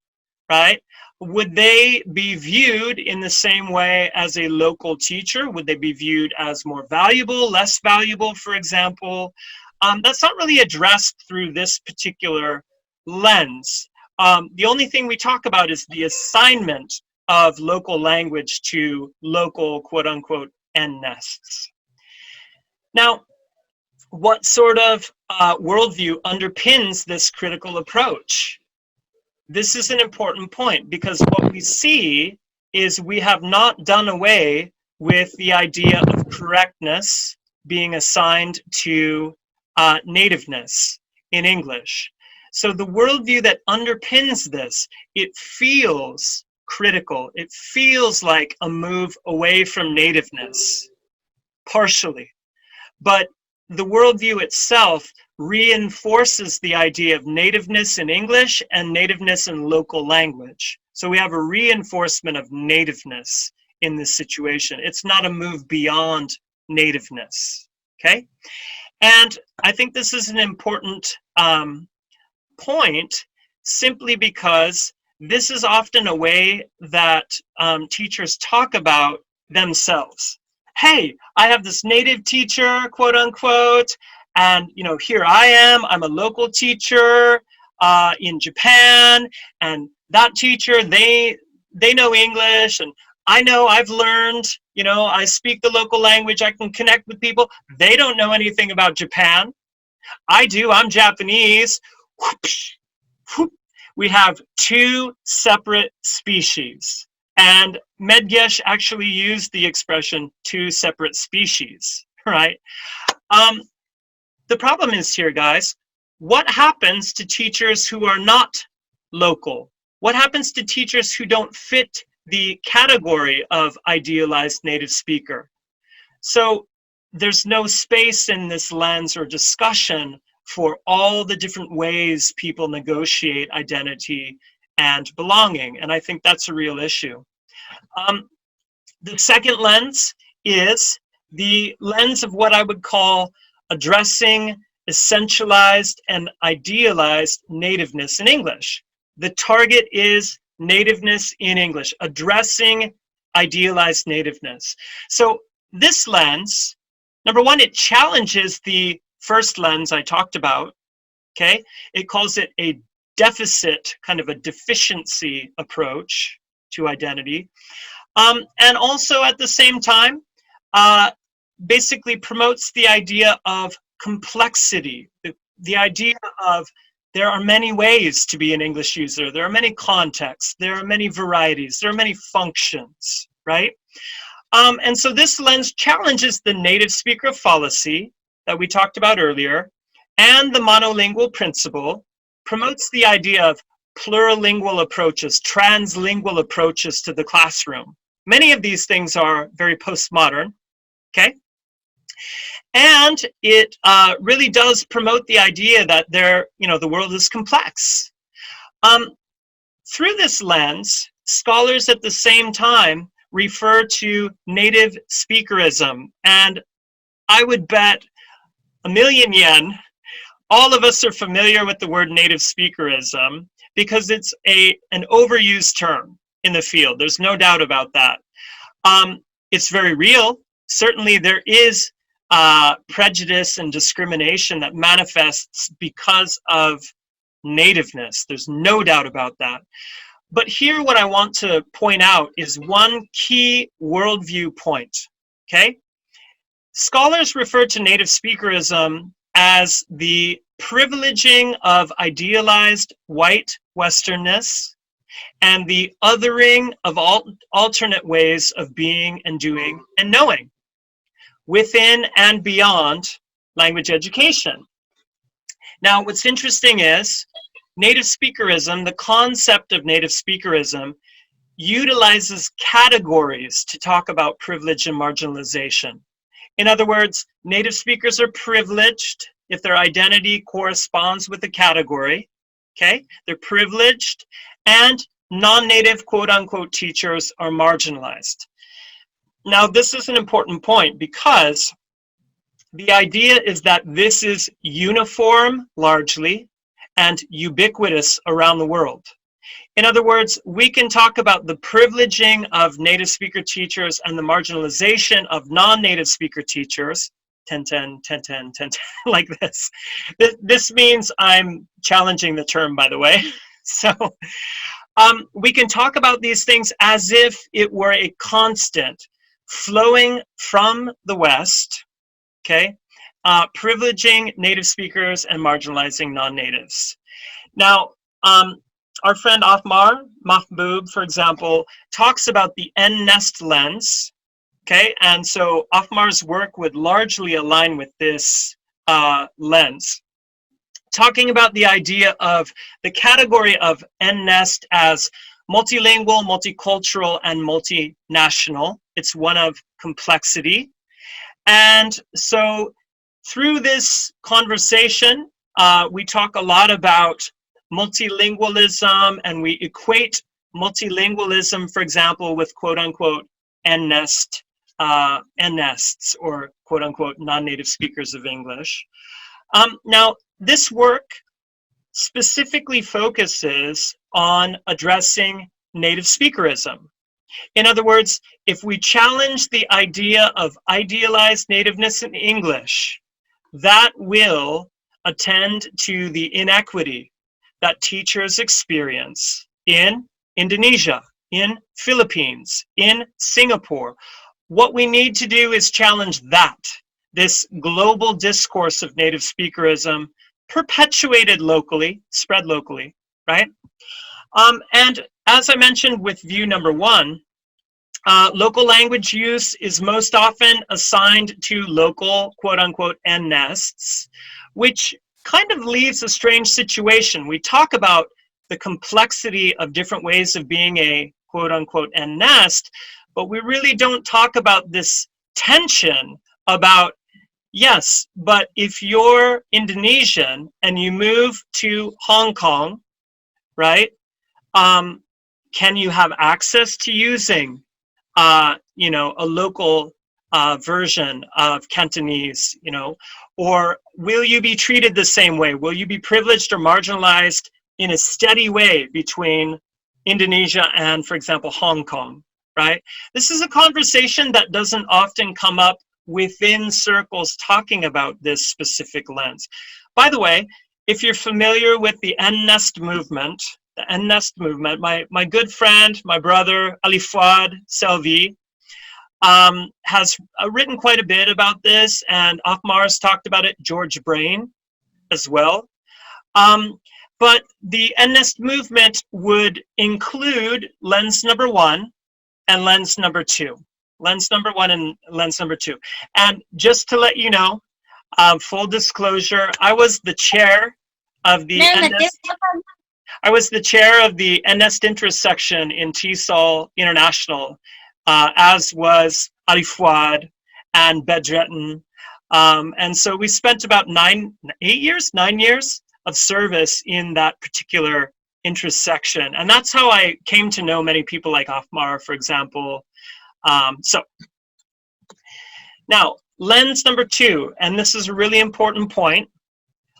right? Would they be viewed in the same way as a local teacher? Would they be viewed as more valuable, less valuable, for example? That's not really addressed through this particular lens. The only thing we talk about is the assignment of local language to local, quote unquote, N-nests. Now, what sort of worldview underpins this critical approach? This is an important point, because what we see is we have not done away with the idea of correctness being assigned to nativeness in English. So the worldview that underpins this, it feels critical. It feels like a move away from nativeness, partially. But the worldview itself reinforces the idea of nativeness in English and nativeness in local language. So we have a reinforcement of nativeness in this situation. It's not a move beyond nativeness, okay? And I think this is an important point, simply because this is often a way that teachers talk about themselves. Hey, I have this native teacher, quote unquote, and here I am, I'm a local teacher in Japan, and that teacher, they know English, and I know I've learned, I speak the local language, I can connect with people. They don't know anything about Japan. I do, I'm Japanese. We have two separate species. And Medgesh actually used the expression two separate species, right? The problem is here, guys, what happens to teachers who are not local? What happens to teachers who don't fit the category of idealized native speaker? So there's no space in this lens or discussion for all the different ways people negotiate identity and belonging. And I think that's a real issue. The second lens is the lens of what I would call addressing essentialized and idealized nativeness in English. The target is nativeness in English, addressing idealized nativeness. So this lens, number one, it challenges the first lens I talked about, okay? It calls it a deficit, kind of a deficiency approach to identity. And also at the same time, basically promotes the idea of complexity, the idea of there are many ways to be an English user, there are many contexts, there are many varieties, there are many functions, right? And so this lens challenges the native speaker fallacy that we talked about earlier, and the monolingual principle, promotes the idea of plurilingual approaches, translingual approaches to the classroom. Many of these things are very postmodern, okay? And it really does promote the idea that the world is complex. Through this lens, scholars at the same time refer to native speakerism. And I would bet $1,000,000 all of us are familiar with the word native speakerism because it's an overused term in the field. There's no doubt about that. It's very real. Certainly there is prejudice and discrimination that manifests because of nativeness. There's no doubt about that. But here what I want to point out is one key worldview point, okay? Scholars refer to native speakerism as the privileging of idealized white Westernness and the othering of alternate ways of being and doing and knowing within and beyond language education. Now, what's interesting is native speakerism, the concept of native speakerism, utilizes categories to talk about privilege and marginalization. In other words, native speakers are privileged if their identity corresponds with the category, okay? They're privileged, and non-native quote-unquote teachers are marginalized. Now, this is an important point because the idea is that this is uniform, largely, and ubiquitous around the world. In other words, we can talk about the privileging of native speaker teachers and the marginalization of non-native speaker teachers, 10, 10, 10, 10, 10, 10, like this. This means I'm challenging the term, by the way. So we can talk about these things as if it were a constant flowing from the West, okay, privileging native speakers and marginalizing non-natives. Now, our friend Ahmar Mahbub, for example, talks about the N-nest lens, okay? And so Ahmar's work would largely align with this lens, talking about the idea of the category of N-nest as multilingual, multicultural, and multinational. It's one of complexity. And so through this conversation, we talk a lot about multilingualism, and we equate multilingualism, for example, with quote-unquote N-nests, or quote-unquote non-native speakers of English. Now, this work specifically focuses on addressing native speakerism. In other words, if we challenge the idea of idealized nativeness in English, that will attend to the inequity that teachers experience in Indonesia, in Philippines, in Singapore. What we need to do is challenge that, this global discourse of native speakerism, perpetuated locally, spread locally, right? And as I mentioned with view number one, local language use is most often assigned to local quote-unquote N-nests, which kind of leaves a strange situation. We talk about the complexity of different ways of being a quote-unquote N-nest, but we really don't talk about this tension about, yes, but if you're Indonesian and you move to Hong Kong, right, can you have access to using, you know, a local version of Cantonese, you know, or will you be treated the same way? Will you be privileged or marginalized in a steady way between Indonesia and, for example, Hong Kong, right? This is a conversation that doesn't often come up within circles talking about this specific lens. By the way, if you're familiar with the N-nest movement, my good friend, my brother, Ali Fuad Selvi, has written quite a bit about this, and Ahmar's talked about it, George Brain as well. But the N-nest movement would include lens number one and lens number two. Lens number one and lens number two. And just to let you know, full disclosure, I was the chair of the N-nest. I was the chair of the N-nest interest section in TESOL International, as was Ali Fuad and Bedrettin. And so we spent about 9 years of service in that particular intersection. And that's how I came to know many people like Afmar, for example. So now, lens number 2, and this is a really important point.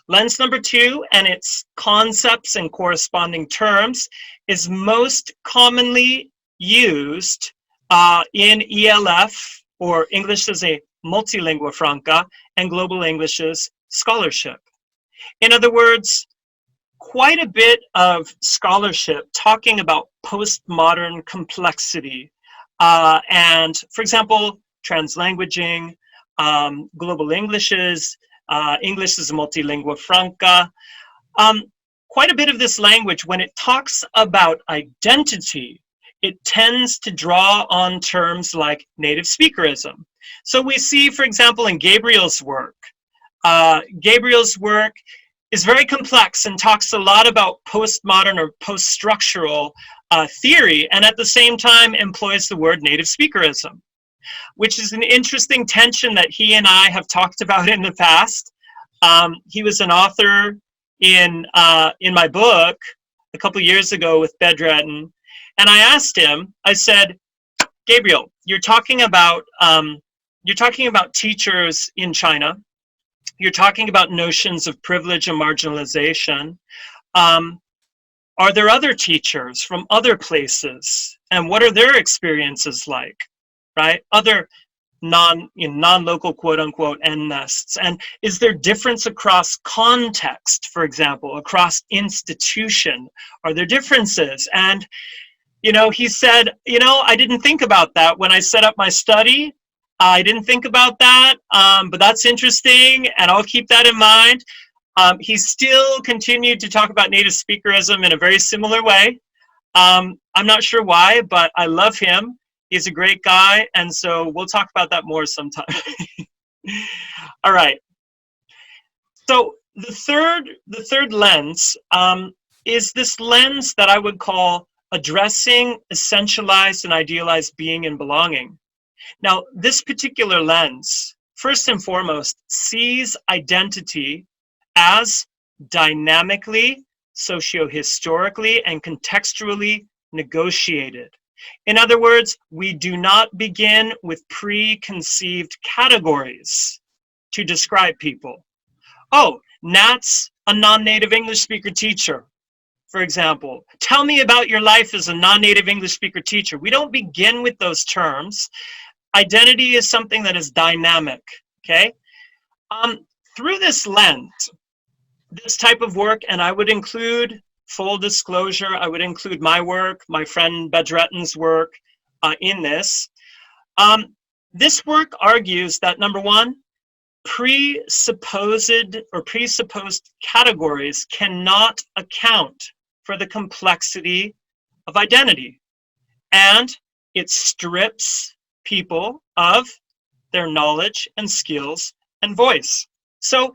Lens number 2 and its concepts and corresponding terms is most commonly used in ELF, or English as a multilingua franca, and Global English's scholarship. In other words, quite a bit of scholarship talking about postmodern complexity and, for example, translanguaging, Global Englishes, English as a multilingua franca. Quite a bit of this language, when it talks about identity, it tends to draw on terms like native speakerism. So we see, for example, in Gabriel's work is very complex and talks a lot about postmodern or post-structural theory, and at the same time employs the word native speakerism, which is an interesting tension that he and I have talked about in the past. He was an author in my book a couple years ago with Bedretton, and I asked him, I said, Gabriel, you're talking about teachers in China. You're talking about notions of privilege and marginalization. Are there other teachers from other places, and what are their experiences like, right? Other non-local quote-unquote end nests, and is there difference across context, for example, across institution? Are there differences? And he said, I didn't think about that when I set up my study. I didn't think about that, but that's interesting, and I'll keep that in mind. He still continued to talk about native speakerism in a very similar way. I'm not sure why, but I love him. He's a great guy, and so we'll talk about that more sometime. All right. So the third lens is this lens that I would call addressing essentialized and idealized being and belonging. Now, this particular lens, first and foremost, sees identity as dynamically, socio-historically, and contextually negotiated. In other words, we do not begin with preconceived categories to describe people. Oh, Nat's a non-native English speaker teacher, for example. Tell me about your life as a non-native English speaker teacher. We don't begin with those terms. Identity is something that is dynamic, okay? Through this lens, this type of work, and I would include, full disclosure, I would include my work, my friend Bedretton's work in this. This work argues that, number one, presupposed categories cannot account for the complexity of identity, and it strips people of their knowledge and skills and voice. So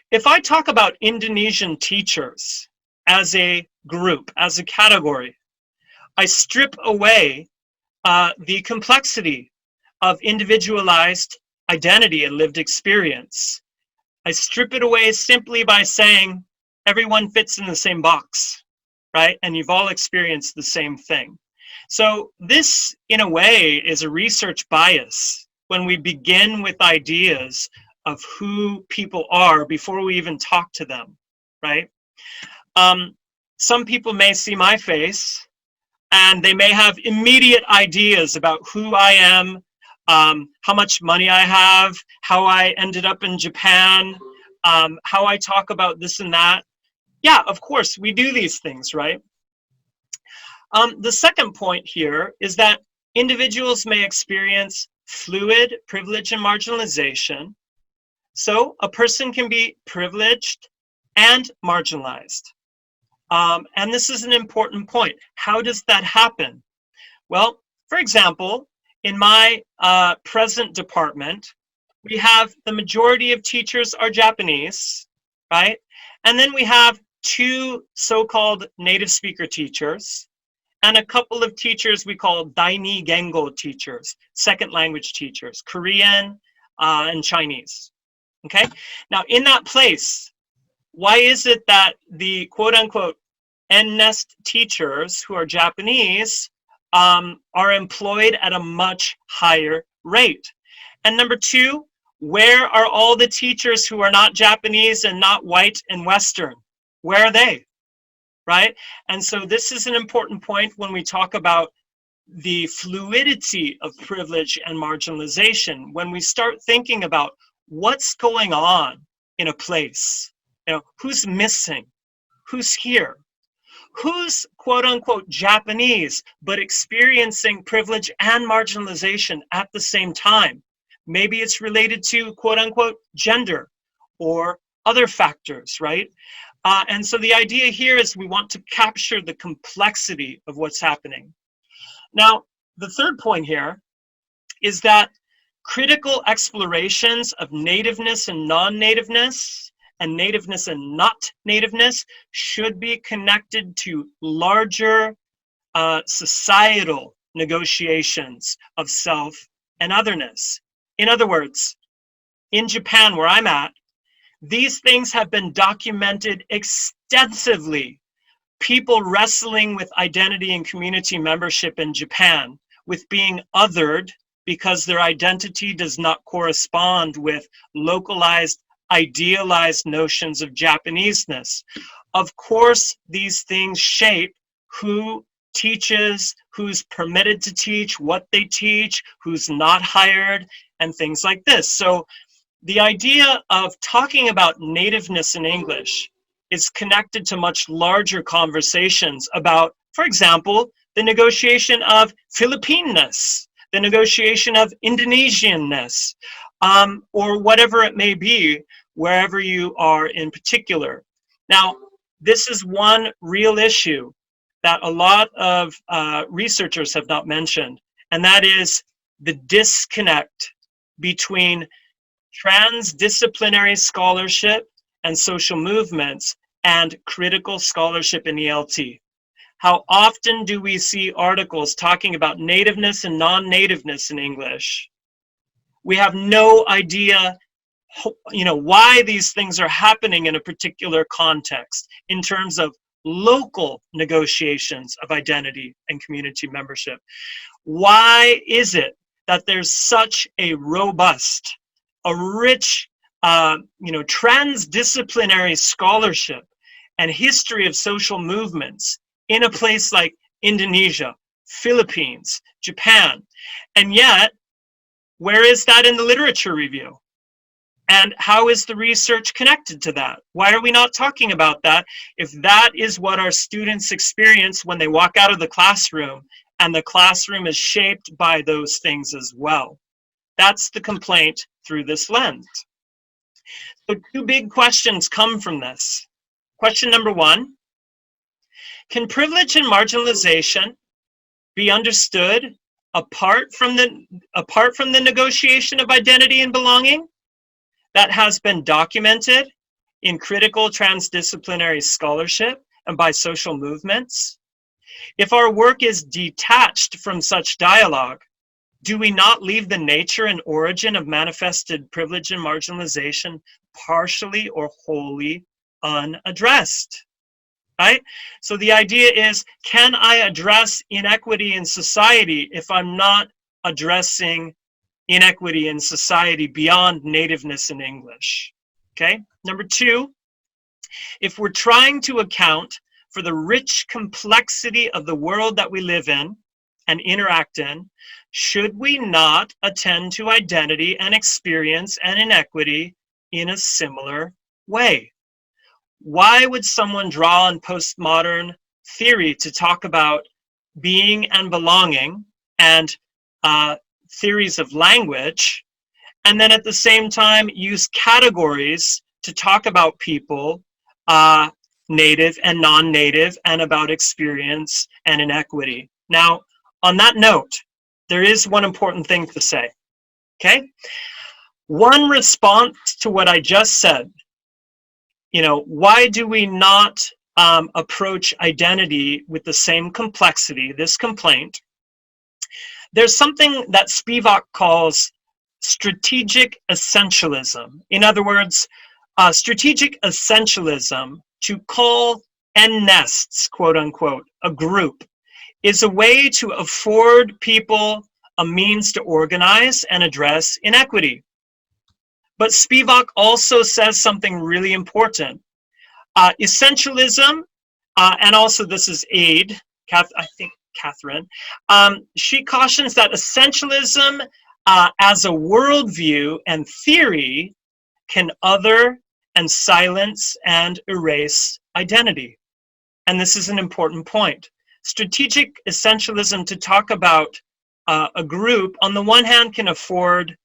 if I talk about Indonesian teachers as a group, as a category, I strip away the complexity of individualized identity and lived experience. I strip it away simply by saying everyone fits in the same box, right? And you've all experienced the same thing. So this, in a way, is a research bias when we begin with ideas of who people are before we even talk to them, right? Some people may see my face and they may have immediate ideas about who I am, how much money I have, how I ended up in Japan, how I talk about this and that. Yeah, of course, we do these things, right? The second point here is that individuals may experience fluid privilege and marginalization. So a person can be privileged and marginalized. And this is an important point. How does that happen? Well, for example, in my present department, we have the majority of teachers are Japanese, right? And then we have 2 so-called native speaker teachers and a couple of teachers we call Daini Gengo teachers, second language teachers, Korean and Chinese, okay? Now in that place, why is it that the quote unquote N-nest teachers who are Japanese are employed at a much higher rate. And number two, where are all the teachers who are not Japanese and not white and Western? Where are they? Right? And so this is an important point when we talk about the fluidity of privilege and marginalization. When we start thinking about what's going on in a place, who's missing, who's here, who's quote unquote Japanese, but experiencing privilege and marginalization at the same time. Maybe it's related to quote unquote gender or other factors, right? And so the idea here is we want to capture the complexity of what's happening. Now, the third point here is that critical explorations of nativeness and non-nativeness and nativeness and not nativeness should be connected to larger societal negotiations of self and otherness. In other words, in Japan, where I'm at, these things have been documented extensively. People wrestling with identity and community membership in Japan, with being othered because their identity does not correspond with localized, idealized notions of Japaneseness. Of course, these things shape who teaches, who's permitted to teach, what they teach, who's not hired, and things like this. So the idea of talking about nativeness in English is connected to much larger conversations about, for example, the negotiation of Filipineness, the negotiation of Indonesianness, or whatever it may be, wherever you are in particular. Now, this is one real issue that a lot of researchers have not mentioned, and that is the disconnect between transdisciplinary scholarship and social movements and critical scholarship in ELT. How often do we see articles talking about nativeness and non-nativeness in English? We have no idea, why these things are happening in a particular context in terms of local negotiations of identity and community membership. Why is it that there's such a robust, a rich, transdisciplinary scholarship and history of social movements in a place like Indonesia, Philippines, Japan, and yet, where is that in the literature review? And how is the research connected to that? Why are we not talking about that if that is what our students experience when they walk out of the classroom, and the classroom is shaped by those things as well? That's the complaint through this lens. So two big questions come from this. Question number one, can privilege and marginalization be understood apart from the negotiation of identity and belonging that has been documented in critical transdisciplinary scholarship and by social movements? If our work is detached from such dialogue, do we not leave the nature and origin of manifested privilege and marginalization partially or wholly unaddressed? Right? So the idea is, can I address inequity in society if I'm not addressing inequity in society beyond nativeness in English? Okay. Number two, if we're trying to account for the rich complexity of the world that we live in and interact in, should we not attend to identity and experience and inequity in a similar way? Why would someone draw on postmodern theory to talk about being and belonging and theories of language, and then at the same time use categories to talk about people, native and non-native, and about experience and inequity? Now, on that note, there is one important thing to say, okay? One response to what I just said, why do we not approach identity with the same complexity, this complaint? There's something that Spivak calls strategic essentialism. In other words, strategic essentialism, to call and nests, quote unquote, a group, is a way to afford people a means to organize and address inequity. But Spivak also says something really important. Essentialism, and also this is Aid, I think Catherine, she cautions that essentialism as a worldview and theory can other and silence and erase identity. And this is an important point. Strategic essentialism, to talk about a group, on the one hand can afford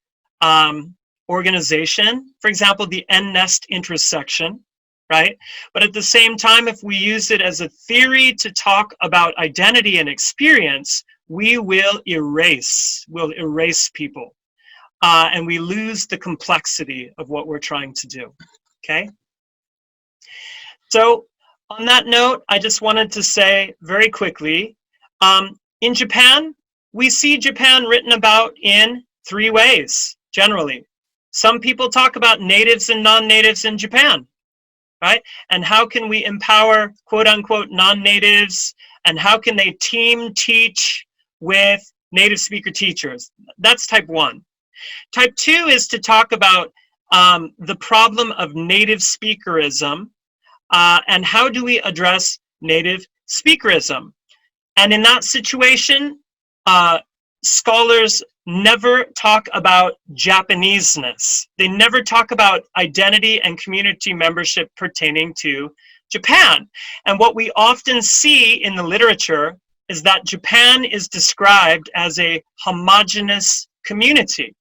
organization, for example, the N-nest intersection, right? But at the same time, if we use it as a theory to talk about identity and experience, we will erase people. And we lose the complexity of what we're trying to do, okay? So on that note, I just wanted to say very quickly, in Japan, we see Japan written about in 3 ways, generally. Some people talk about natives and non-natives in Japan, right? And how can we empower, quote unquote, non-natives, and how can they team teach with native speaker teachers? That's type 1. Type 2 is to talk about the problem of native speakerism, and how do we address native speakerism? And in that situation, scholars never talk about Japaneseness. They never talk about identity and community membership pertaining to Japan. And what we often see in the literature is that Japan is described as a homogeneous community.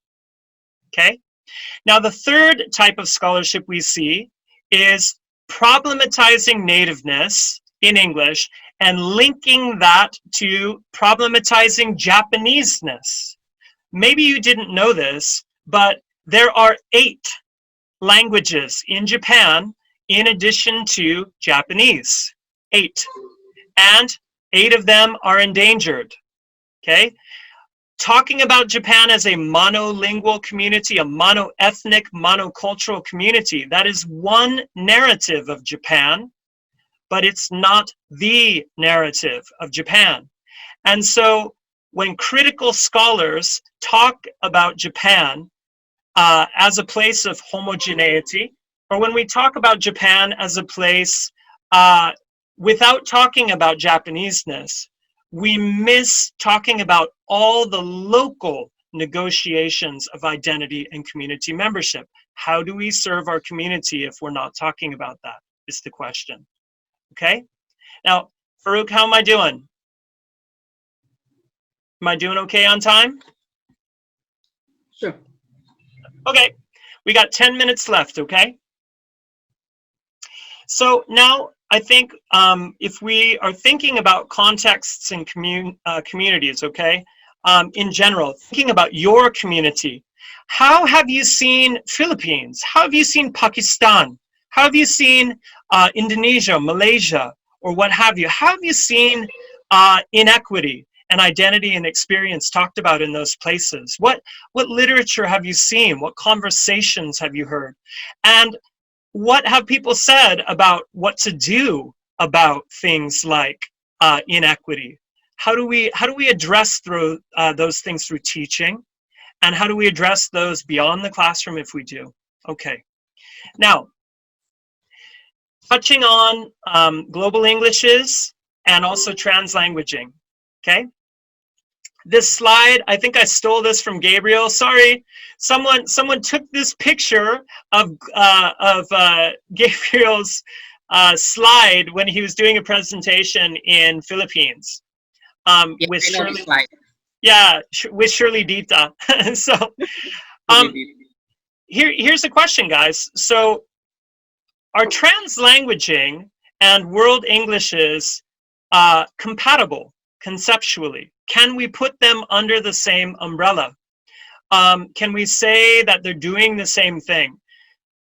Okay? Now, the third type of scholarship we see is problematizing nativeness in English and linking that to problematizing Japaneseness. Maybe you didn't know this, but there are 8 languages in Japan in addition to Japanese. 8. And 8 of them are endangered. Okay? Talking about Japan as a monolingual community, a monoethnic, monocultural community, that is one narrative of Japan, but it's not the narrative of Japan. And so when critical scholars talk about Japan as a place of homogeneity, or when we talk about Japan as a place without talking about Japaneseness, we miss talking about all the local negotiations of identity and community membership. How do we serve our community if we're not talking about that, is the question. Okay? Now, Farouk, how am I doing? Am I doing okay on time? Sure. Okay, we got 10 minutes left, okay? So now I think if we are thinking about contexts and communities, okay, in general, thinking about your community, how have you seen Philippines? How have you seen Pakistan? How have you seen Indonesia, Malaysia, or what have you? How have you seen inequity and identity and experience talked about in those places? What literature have you seen? What conversations have you heard? And what have people said about what to do about things like inequity? How do we address those things through teaching? And how do we address those beyond the classroom if we do? Okay. Now, touching on global Englishes and also translanguaging, okay? This slide, I think I stole this from Gabriel. Sorry, someone took this picture of Gabriel's slide when he was doing a presentation in Philippines with Shirley. Yeah, with Shirley Dita. So here's the question, guys. So are translanguaging and world Englishes compatible conceptually? Can we put them under the same umbrella? Can we say that they're doing the same thing?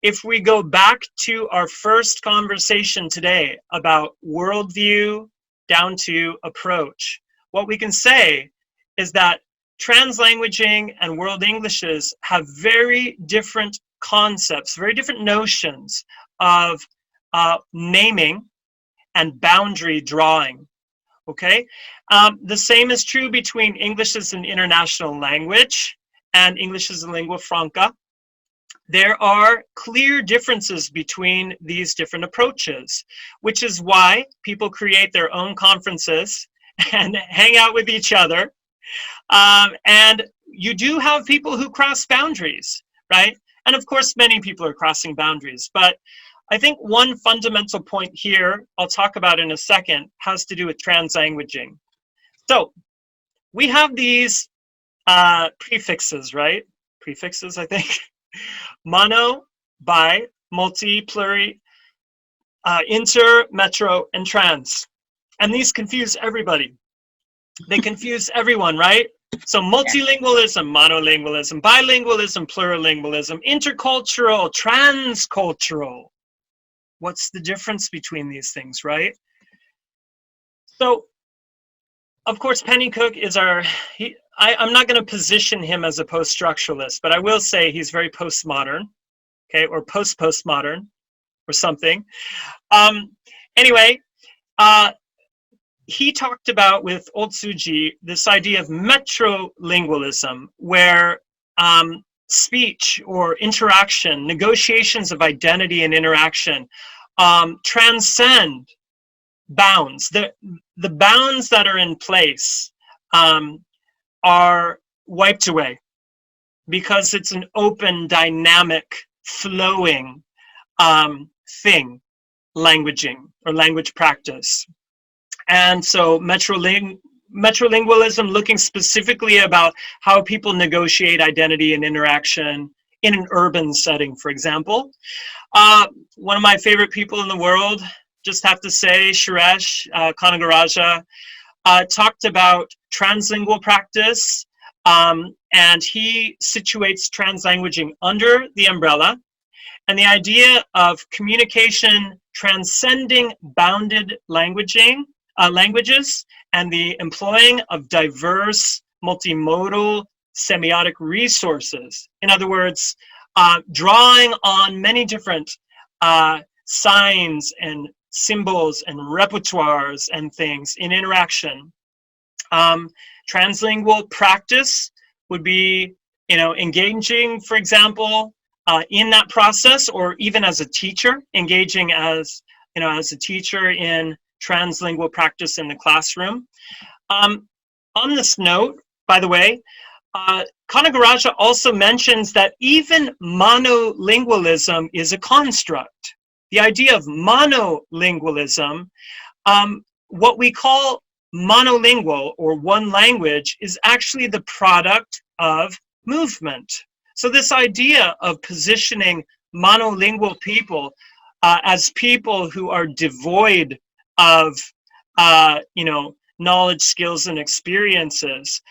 If we go back to our first conversation today about worldview down to approach, what we can say is that translanguaging and world Englishes have very different concepts, very different notions of naming and boundary drawing. Okay, the same is true between English as an international language and English as a lingua franca. There are clear differences between these different approaches, which is why people create their own conferences and hang out with each other. And you do have people who cross boundaries, right? And of course, many people are crossing boundaries, but I think one fundamental point here, I'll talk about in a second, has to do with translanguaging. So we have these prefixes, right? Prefixes, I think. Mono, bi, multi, pluri, inter, metro, and trans. And these confuse everybody. They confuse everyone, right? So multilingualism, monolingualism, bilingualism, plurilingualism, intercultural, transcultural. What's the difference between these things, right? So, of course, Pennycook is I'm not going to position him as a post-structuralist, but I will say he's very postmodern, okay, or post-postmodern, or something. Anyway, he talked about, with Otsuji, this idea of metrolingualism, where speech or interaction, negotiations of identity and interaction, transcend bounds. The bounds that are in place are wiped away because it's an open, dynamic, flowing thing, languaging or language practice. And so metrolingualism, looking specifically about how people negotiate identity and interaction in an urban setting, for example. One of my favorite people in the world, just have to say, Suresh Kanagaraja, talked about translingual practice, and he situates translanguaging under the umbrella, and the idea of communication transcending bounded languages, and the employing of diverse multimodal semiotic resources. In other words, drawing on many different signs and symbols and repertoires and things in interaction. Translingual practice would be, engaging, for example, in that process, or even as a teacher, engaging as a teacher in translingual practice in the classroom. On this note, by the way, Kanagaraja also mentions that even monolingualism is a construct. The idea of monolingualism, what we call monolingual or one language, is actually the product of movement. So this idea of positioning monolingual people as people who are devoid of knowledge, skills, and experiences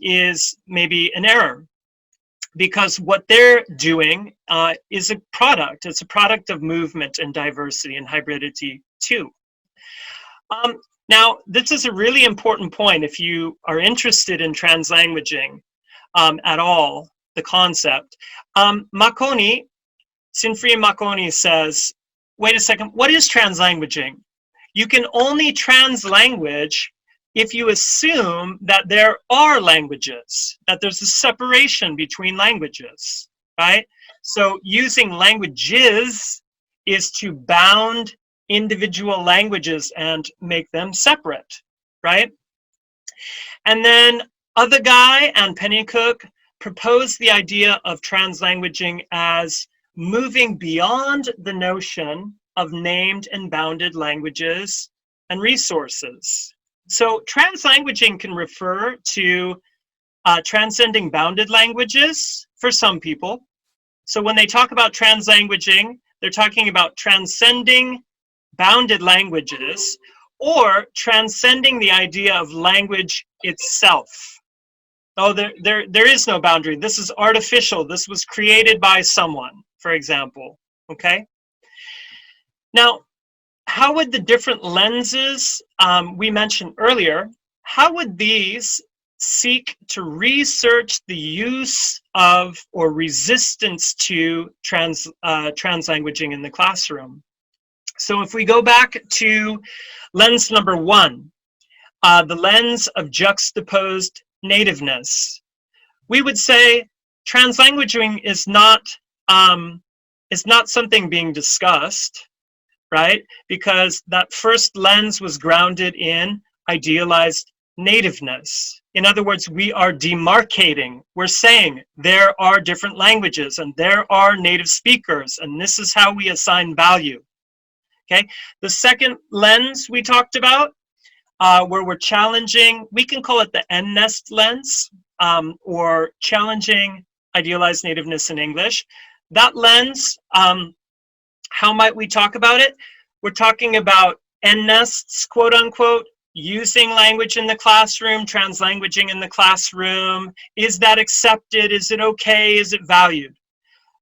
is maybe an error, because what they're doing is a product. It's a product of movement and diversity and hybridity too. Now, this is a really important point if you are interested in translanguaging at all, the concept. Makoni, Sinfree Makoni says, wait a second, what is translanguaging? You can only translanguage if you assume that there are languages, that there's a separation between languages, right? So using languages is to bound individual languages and make them separate, right? And then other guy and Pennycook proposed the idea of translanguaging as moving beyond the notion of named and bounded languages and resources. So translanguaging can refer to transcending bounded languages for some people. So when they talk about translanguaging, they're talking about transcending bounded languages or transcending the idea of language itself. Oh, there is no boundary. This is artificial. This was created by someone, for example, okay? Now, how would the different lenses we mentioned earlier, how would these seek to research the use of or resistance to translanguaging in the classroom? So if we go back to lens number 1, the lens of juxtaposed nativeness, we would say translanguaging is not something being discussed, right? Because that first lens was grounded in idealized nativeness. In other words, we are demarcating. We're saying there are different languages and there are native speakers, and this is how we assign value. Okay. The second lens we talked about, where we're challenging, we can call it the N-nest lens, or challenging idealized nativeness in English. That lens, how might we talk about it? We're talking about N-nests, quote unquote, using language in the classroom, translanguaging in the classroom. Is that accepted? Is it okay? Is it valued?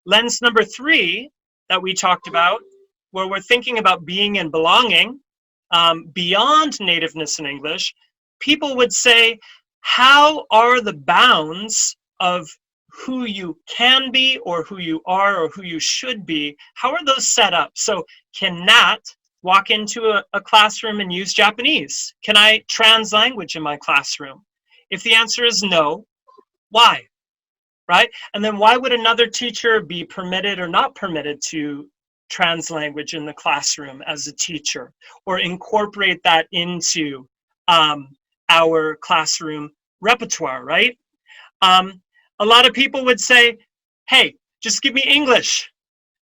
Lens number 3 that we talked about, where we're thinking about being and belonging, beyond nativeness in English, people would say, how are the bounds of who you can be or who you are or who you should be, how are those set up? So can Nat walk into a classroom and use Japanese? Can I translanguage in my classroom? If the answer is no, why? Right? And then why would another teacher be permitted or not permitted to translanguage in the classroom as a teacher, or incorporate that into our classroom repertoire, right? A lot of people would say, hey, just give me English,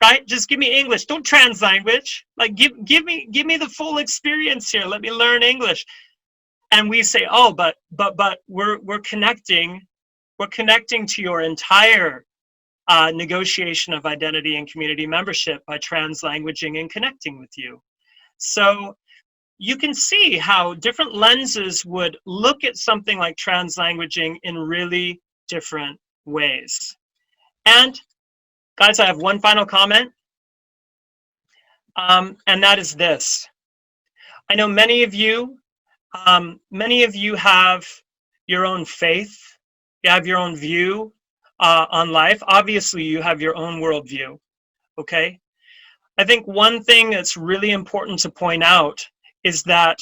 right? Just give me English. Don't translanguage. Like, give me the full experience here. Let me learn English. And we say, oh, but we're connecting to your entire negotiation of identity and community membership by translanguaging and connecting with you. So you can see how different lenses would look at something like translanguaging in really different ways. And guys, I have one final comment, and that is this. I know many of you have your own faith, you have your own view on life. Obviously, you have your own worldview, okay? I think one thing that's really important to point out is that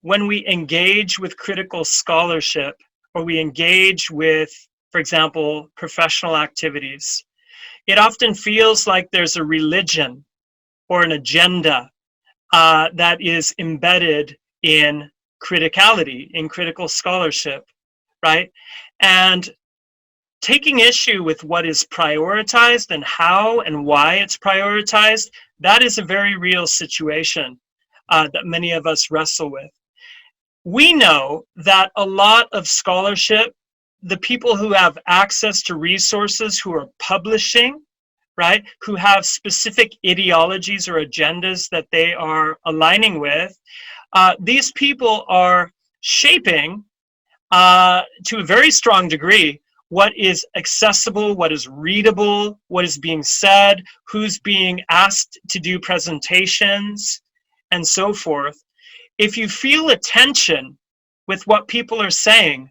when we engage with critical scholarship, or we engage with, for example, professional activities, it often feels like there's a religion or an agenda that is embedded in criticality, in critical scholarship, right? And taking issue with what is prioritized and how and why it's prioritized, that is a very real situation that many of us wrestle with. We know that a lot of scholarship, the people who have access to resources, who are publishing, right, who have specific ideologies or agendas that they are aligning with, these people are shaping, to a very strong degree, what is accessible, what is readable, what is being said, who's being asked to do presentations, and so forth. If you feel a tension with what people are saying,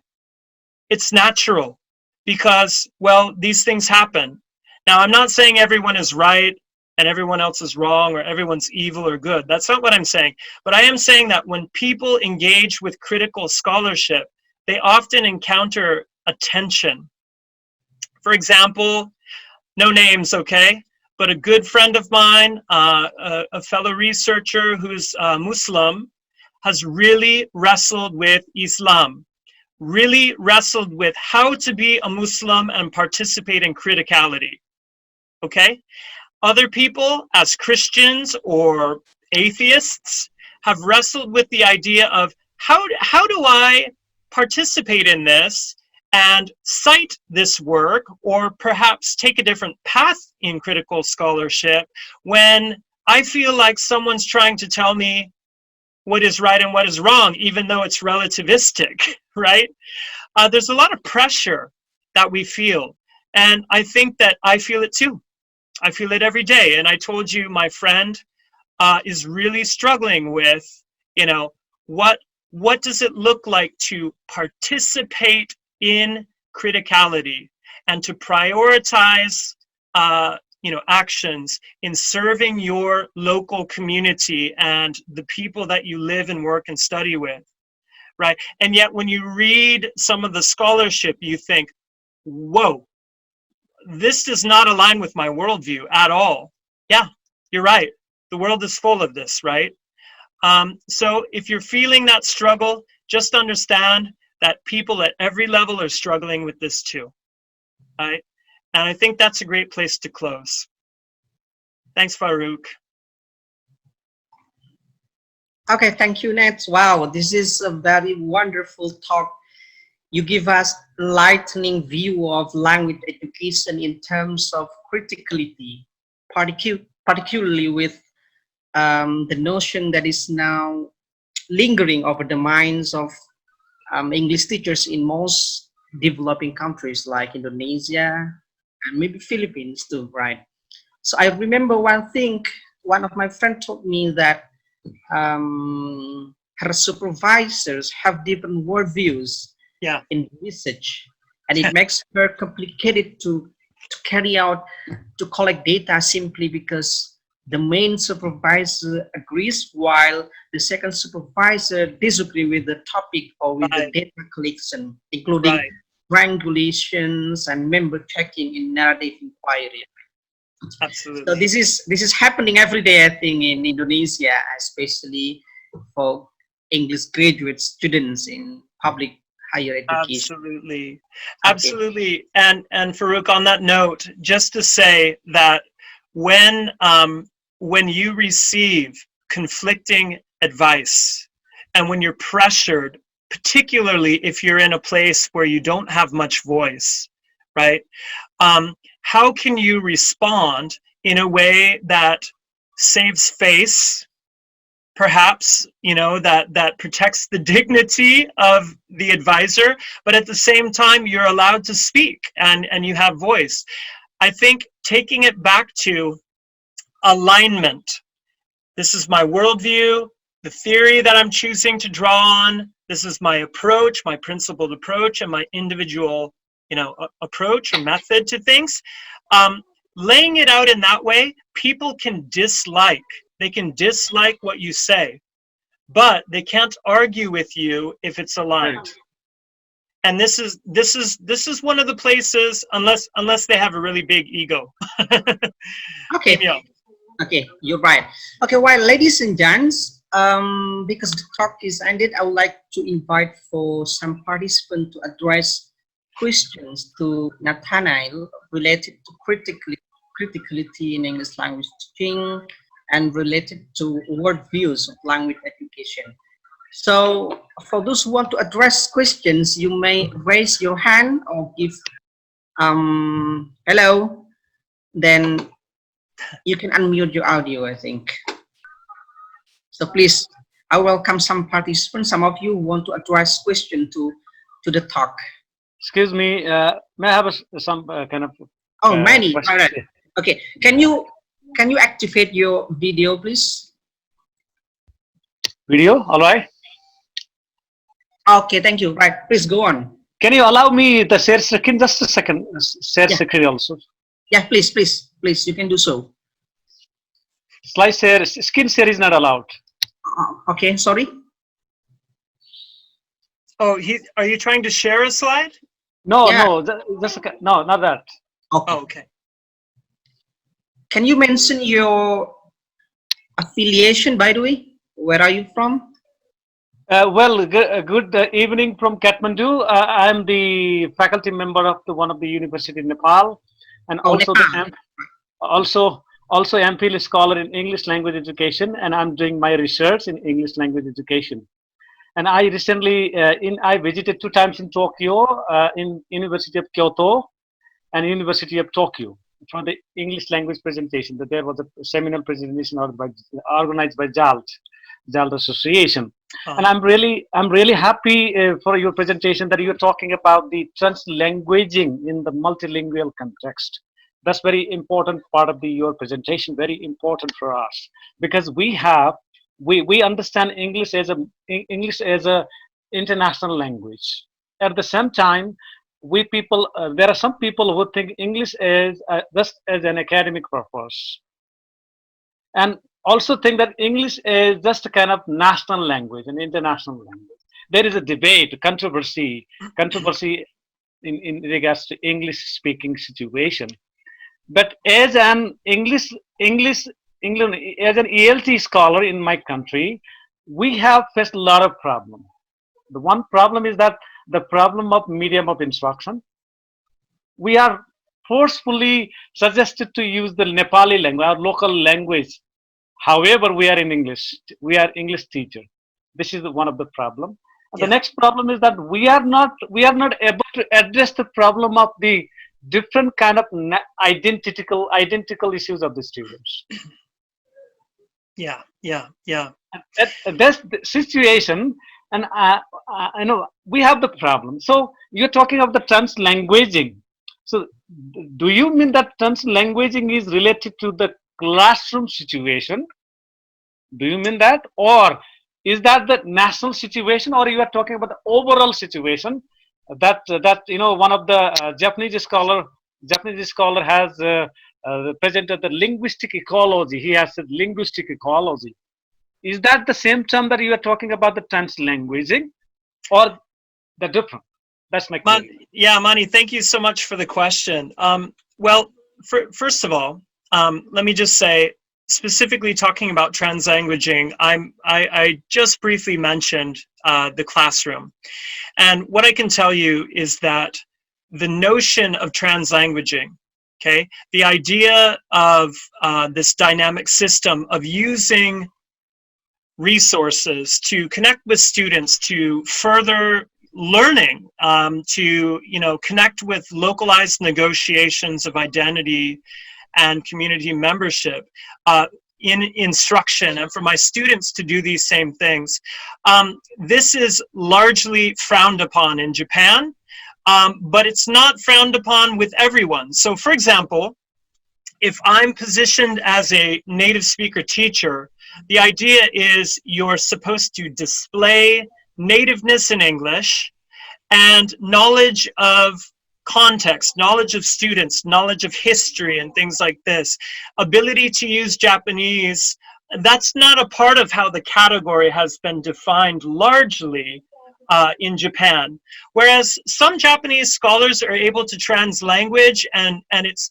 it's natural, because, well, these things happen. Now, I'm not saying everyone is right and everyone else is wrong, or everyone's evil or good. That's not what I'm saying. But I am saying that when people engage with critical scholarship, they often encounter a tension. For example, no names, okay? But a good friend of mine, a fellow researcher who's Muslim, has really wrestled with Islam, really wrestled with how to be a Muslim and participate in criticality, okay? Other people, as Christians or atheists, have wrestled with the idea of how do I participate in this and cite this work, or perhaps take a different path in critical scholarship when I feel like someone's trying to tell me what is right and what is wrong, even though it's relativistic, right? There's a lot of pressure that we feel. And I think that I feel it too. I feel it every day. And I told you my friend is really struggling with, you know, what does it look like to participate in criticality and to prioritize actions in serving your local community and the people that you live and work and study with, right? And yet when you read some of the scholarship, you think, whoa, this does not align with my worldview at all. Yeah, you're right. The world is full of this, right? So if you're feeling that struggle, just understand that people at every level are struggling with this too, right? And I think that's a great place to close. Thanks, Farouk. Okay, thank you, Nat. Wow, this is a very wonderful talk. You give us enlightening view of language education in terms of criticality, particularly with the notion that is now lingering over the minds of English teachers in most developing countries like Indonesia and maybe Philippines too, right? So I remember one thing, one of my friends told me that her supervisors have different worldviews in research, and it makes her complicated to carry out, to collect data simply because the main supervisor agrees while the second supervisor disagree with the topic or with the data collection, including triangulations and member checking in narrative inquiry. Absolutely. So this is happening every day, I think, in Indonesia, especially for English graduate students in public higher education. Absolutely, absolutely. And Farouk, on that note, just to say that when you receive conflicting advice and when you're pressured, particularly if you're in a place where you don't have much voice, right? How can you respond in a way that saves face, perhaps, that protects the dignity of the advisor, but at the same time, you're allowed to speak and you have voice? I think taking it back to alignment. This is my worldview, the theory that I'm choosing to draw on. This is my approach, my principled approach, and my individual approach or method to things. Laying it out in that way, people can dislike. They can dislike what you say, but they can't argue with you if it's aligned. And this is one of the places, unless they have a really big ego. Okay. Okay, you're right. Okay, well, ladies and gents, because the talk is ended, I would like to invite for some participants to address questions to Nathanael related to criticality in English language teaching and related to worldviews of language education. So for those who want to address questions, you may raise your hand or give hello, then you can unmute your audio, I think. So please, I welcome some participants. Some of you want to address question to the talk. Excuse me, may I have some kind of... many. All right. Okay. Can you activate your video, please? Video, all right. Okay, thank you. Right, please go on. Can you allow me the share screen? Just a second. Share screen also. Yeah, please, you can do so. Slide share, screen share is not allowed. Okay, sorry. Oh, are you trying to share a slide? No, yeah. No, not that. Okay. Oh, okay. Can you mention your affiliation, by the way? Where are you from? Well, good evening from Kathmandu. I am the faculty member of one of the university in Nepal, and also also MPhil scholar in English language education, and I'm doing my research in English language education. And I recently, I visited 2 times in Tokyo, in University of Kyoto and University of Tokyo for the English language presentation. That there was a seminal presentation organized by JALT Association. And I'm really happy for your presentation that you're talking about the translanguaging in the multilingual context. That's very important part of your presentation, very important for us, because we understand English as a international language. At the same time, there are some people who think English is just as an academic purpose, and also think that English is just a kind of national language, an international language. There is a debate, controversy in regards to English speaking situation. But as an as an ELT scholar in my country, we have faced a lot of problems. The one problem is that the problem of medium of instruction. We are forcefully suggested to use the Nepali language, our local language. However, we are in English. We are English teacher. This is one of the problem. And the next problem is that we are not able to address the problem of the different kind of identical issues of the students. Yeah. That's the situation, and I know we have the problem. So you're talking of the translanguaging. So do you mean that translanguaging is related to the classroom situation? Do you mean that, or is that the national situation, or you are talking about the overall situation? That one of the Japanese scholar has presented the linguistic ecology. He has said linguistic ecology. Is that the same term that you are talking about, the translanguaging, or the different? That's my question. Yeah, Mani, thank you so much for the question. Well, first of all, let me just say, specifically talking about translanguaging, I just briefly mentioned the classroom. And what I can tell you is that the notion of translanguaging, okay, the idea of this dynamic system of using resources to connect with students, to further learning, to connect with localized negotiations of identity and community membership in instruction, and for my students to do these same things. This is largely frowned upon in Japan, but it's not frowned upon with everyone. So for example, if I'm positioned as a native speaker teacher, the idea is you're supposed to display nativeness in English and knowledge of context, knowledge of students, knowledge of history and things like this. Ability to use Japanese, that's not a part of how the category has been defined largely in Japan. Whereas some Japanese scholars are able to translanguage, and it's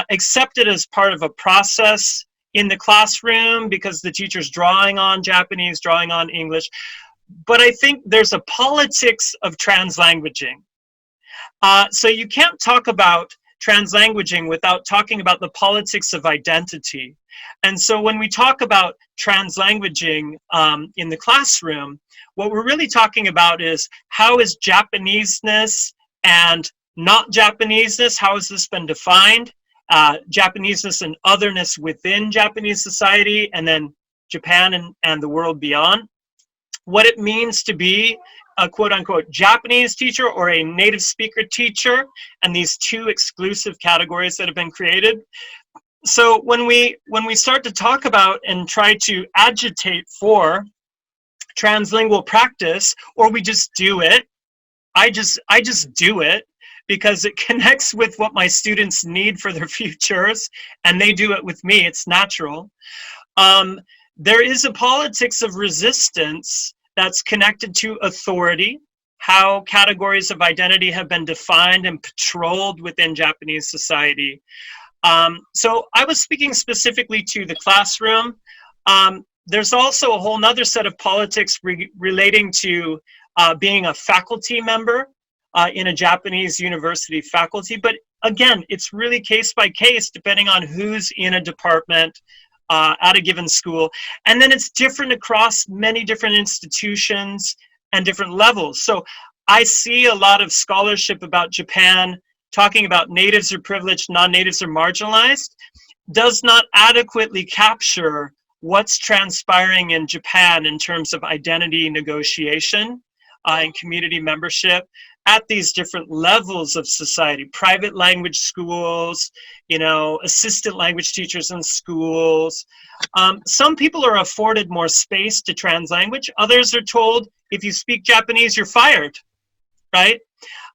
accepted as part of a process in the classroom because the teacher's drawing on Japanese, drawing on English. But I think there's a politics of translanguaging. So you can't talk about translanguaging without talking about the politics of identity. And so when we talk about translanguaging in the classroom, what we're really talking about is how is Japaneseness and not Japaneseness, how has this been defined? Japaneseness and otherness within Japanese society, and then Japan and the world beyond. What it means to be a quote-unquote Japanese teacher or a native speaker teacher, and these two exclusive categories that have been created. So when we start to talk about and try to agitate for translingual practice, or we just do it, I just do it because it connects with what my students need for their futures, and they do it with me, it's natural. There is a politics of resistance that's connected to authority, how categories of identity have been defined and patrolled within Japanese society. So I was speaking specifically to the classroom. There's also a whole nother set of politics relating to being a faculty member in a Japanese university faculty. But again, it's really case by case depending on who's in a department at a given school. And then it's different across many different institutions and different levels. So I see a lot of scholarship about Japan talking about natives are privileged, non-natives are marginalized, does not adequately capture what's transpiring in Japan in terms of identity negotiation and community membership at these different levels of society. Private language schools, assistant language teachers in schools. Some people are afforded more space to translanguage. Others are told, if you speak Japanese, you're fired, right?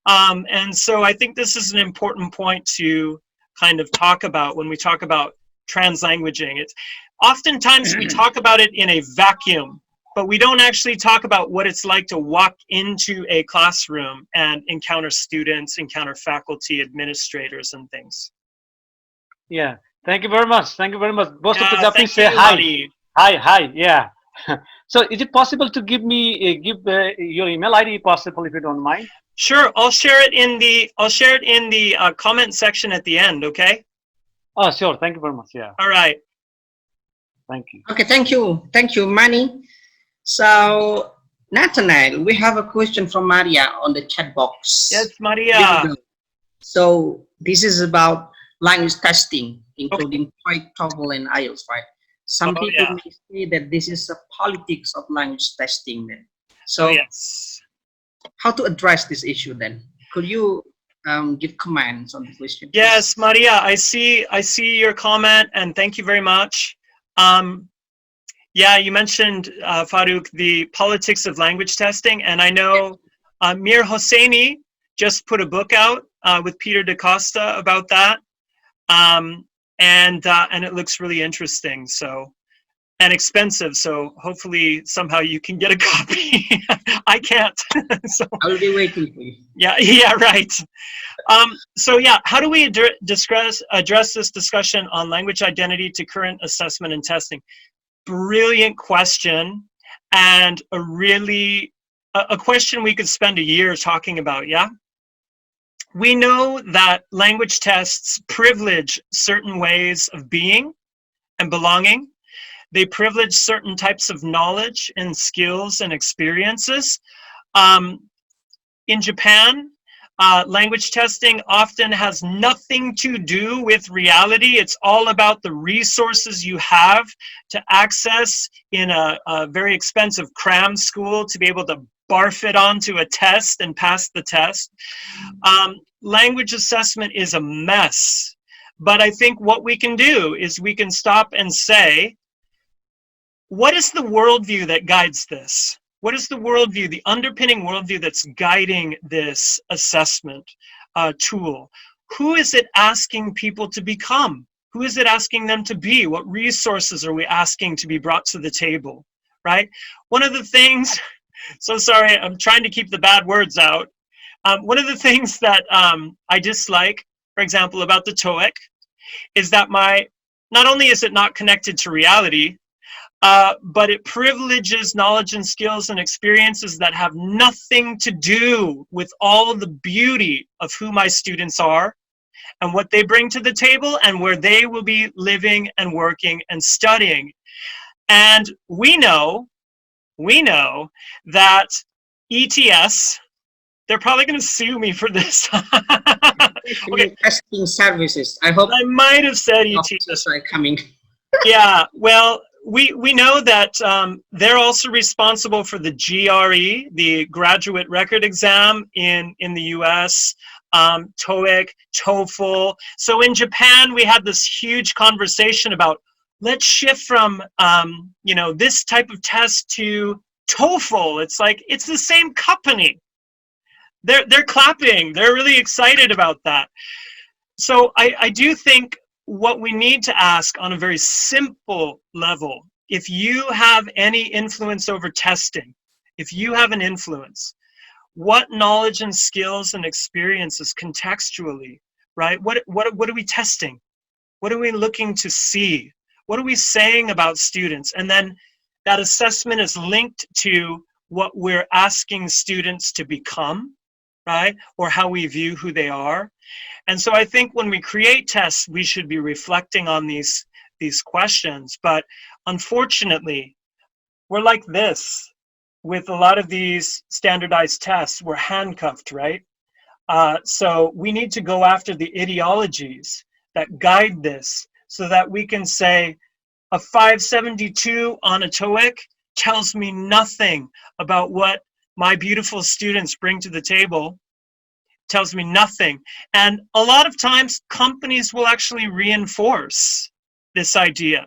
And so I think this is an important point to kind of talk about when we talk about translanguaging. It's oftentimes we talk about it in a vacuum, but we don't actually talk about what it's like to walk into a classroom and encounter students, encounter faculty, administrators, and things. Yeah, thank you very much. Thank you very much. Most of the Yeah, Japanese thank say you, hi. Mari. Hi, yeah. So is it possible to give me your email ID, possible, if you don't mind? Sure, I'll share it in the comment section at the end. Okay. Oh, sure. Thank you very much. Yeah. All right. Thank you. Okay, thank you, Manny. So, Nathanael, we have a question from Maria on the chat box. Yes, Here Maria. we go. So, this is about language testing, including TOEIC, TOEFL, and IELTS, right? Some Oh, people yeah. may say that this is a politics of language testing then. So, Oh, yes. how to address this issue then? Could you give comments on the question? Yes, Maria, I see your comment, and thank you very much. Yeah, you mentioned, Farouk, the politics of language testing, and I know Mir Hosseini just put a book out with Peter DaCosta about that, and it looks really interesting. So, and expensive. So hopefully somehow you can get a copy. I can't. So I will be waiting for you. yeah, right. So yeah, how do we address this discussion on language identity to current assessment and testing? Brilliant question, and a question we could spend a year talking about. Yeah, we know that language tests privilege certain ways of being and belonging. They privilege certain types of knowledge and skills and experiences. In Japan, language testing often has nothing to do with reality. It's all about the resources you have to access in a very expensive cram school to be able to barf it onto a test and pass the test. Language assessment is a mess. But I think what we can do is we can stop and say, what is the worldview that guides this? What is the worldview, the underpinning worldview that's guiding this assessment tool? Who is it asking people to become? Who is it asking them to be? What resources are we asking to be brought to the table, right? One of the things, so sorry, I'm trying to keep the bad words out. One of the things that I dislike, for example, about the TOEIC is that not only is it not connected to reality, but it privileges knowledge and skills and experiences that have nothing to do with all of the beauty of who my students are and what they bring to the table and where they will be living and working and studying. And we know that ETS, they're probably going to sue me for this. Okay. Testing services. I hope I might have said ETS. are coming. Yeah, well, we know that they're also responsible for the GRE, the graduate record exam in the US, TOEIC, TOEFL. So in Japan, we had this huge conversation about, let's shift from this type of test to TOEFL. It's like, it's the same company. They're clapping. They're really excited about that. So I do think what we need to ask on a very simple level, if you have any influence over testing, if you have an influence, what knowledge and skills and experiences contextually, right? What are we testing? What are we looking to see? What are we saying about students? And then that assessment is linked to what we're asking students to become, right? Or how we view who they are. And so I think when we create tests, we should be reflecting on these questions. But unfortunately, we're like this with a lot of these standardized tests. We're handcuffed, right? So we need to go after the ideologies that guide this so that we can say a 572 on a TOEIC tells me nothing about what my beautiful students bring to the table. Tells me nothing. And a lot of times companies will actually reinforce this idea.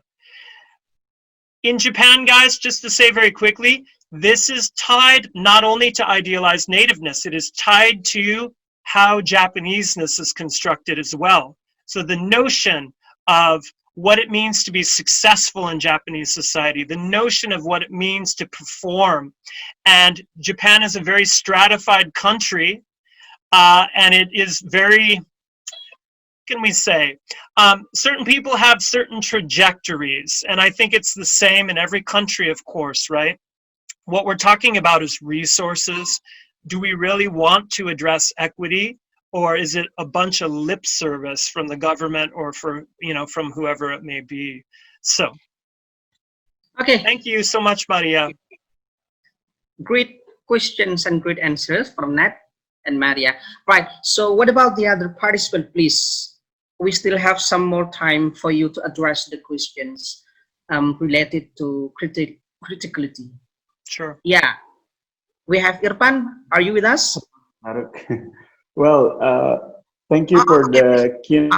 In Japan, guys, just to say very quickly, this is tied not only to idealized nativeness, it is tied to how Japaneseness is constructed as well. So the notion of what it means to be successful in Japanese society, the notion of what it means to perform. And Japan is a very stratified country, and it is very, can we say, certain people have certain trajectories, and I think it's the same in every country, of course, right? What we're talking about is resources. Do we really want to address equity, or is it a bunch of lip service from the government or for, you know, from whoever it may be? So, Okay, thank you so much, Maria. great questions and great answers from Nat and Maria. Right, so what about the other participant, please? We still have some more time for you to address the questions related to criticality. Sure. Yeah, we have Irfan. Are you with us? Well, thank you for the keynote.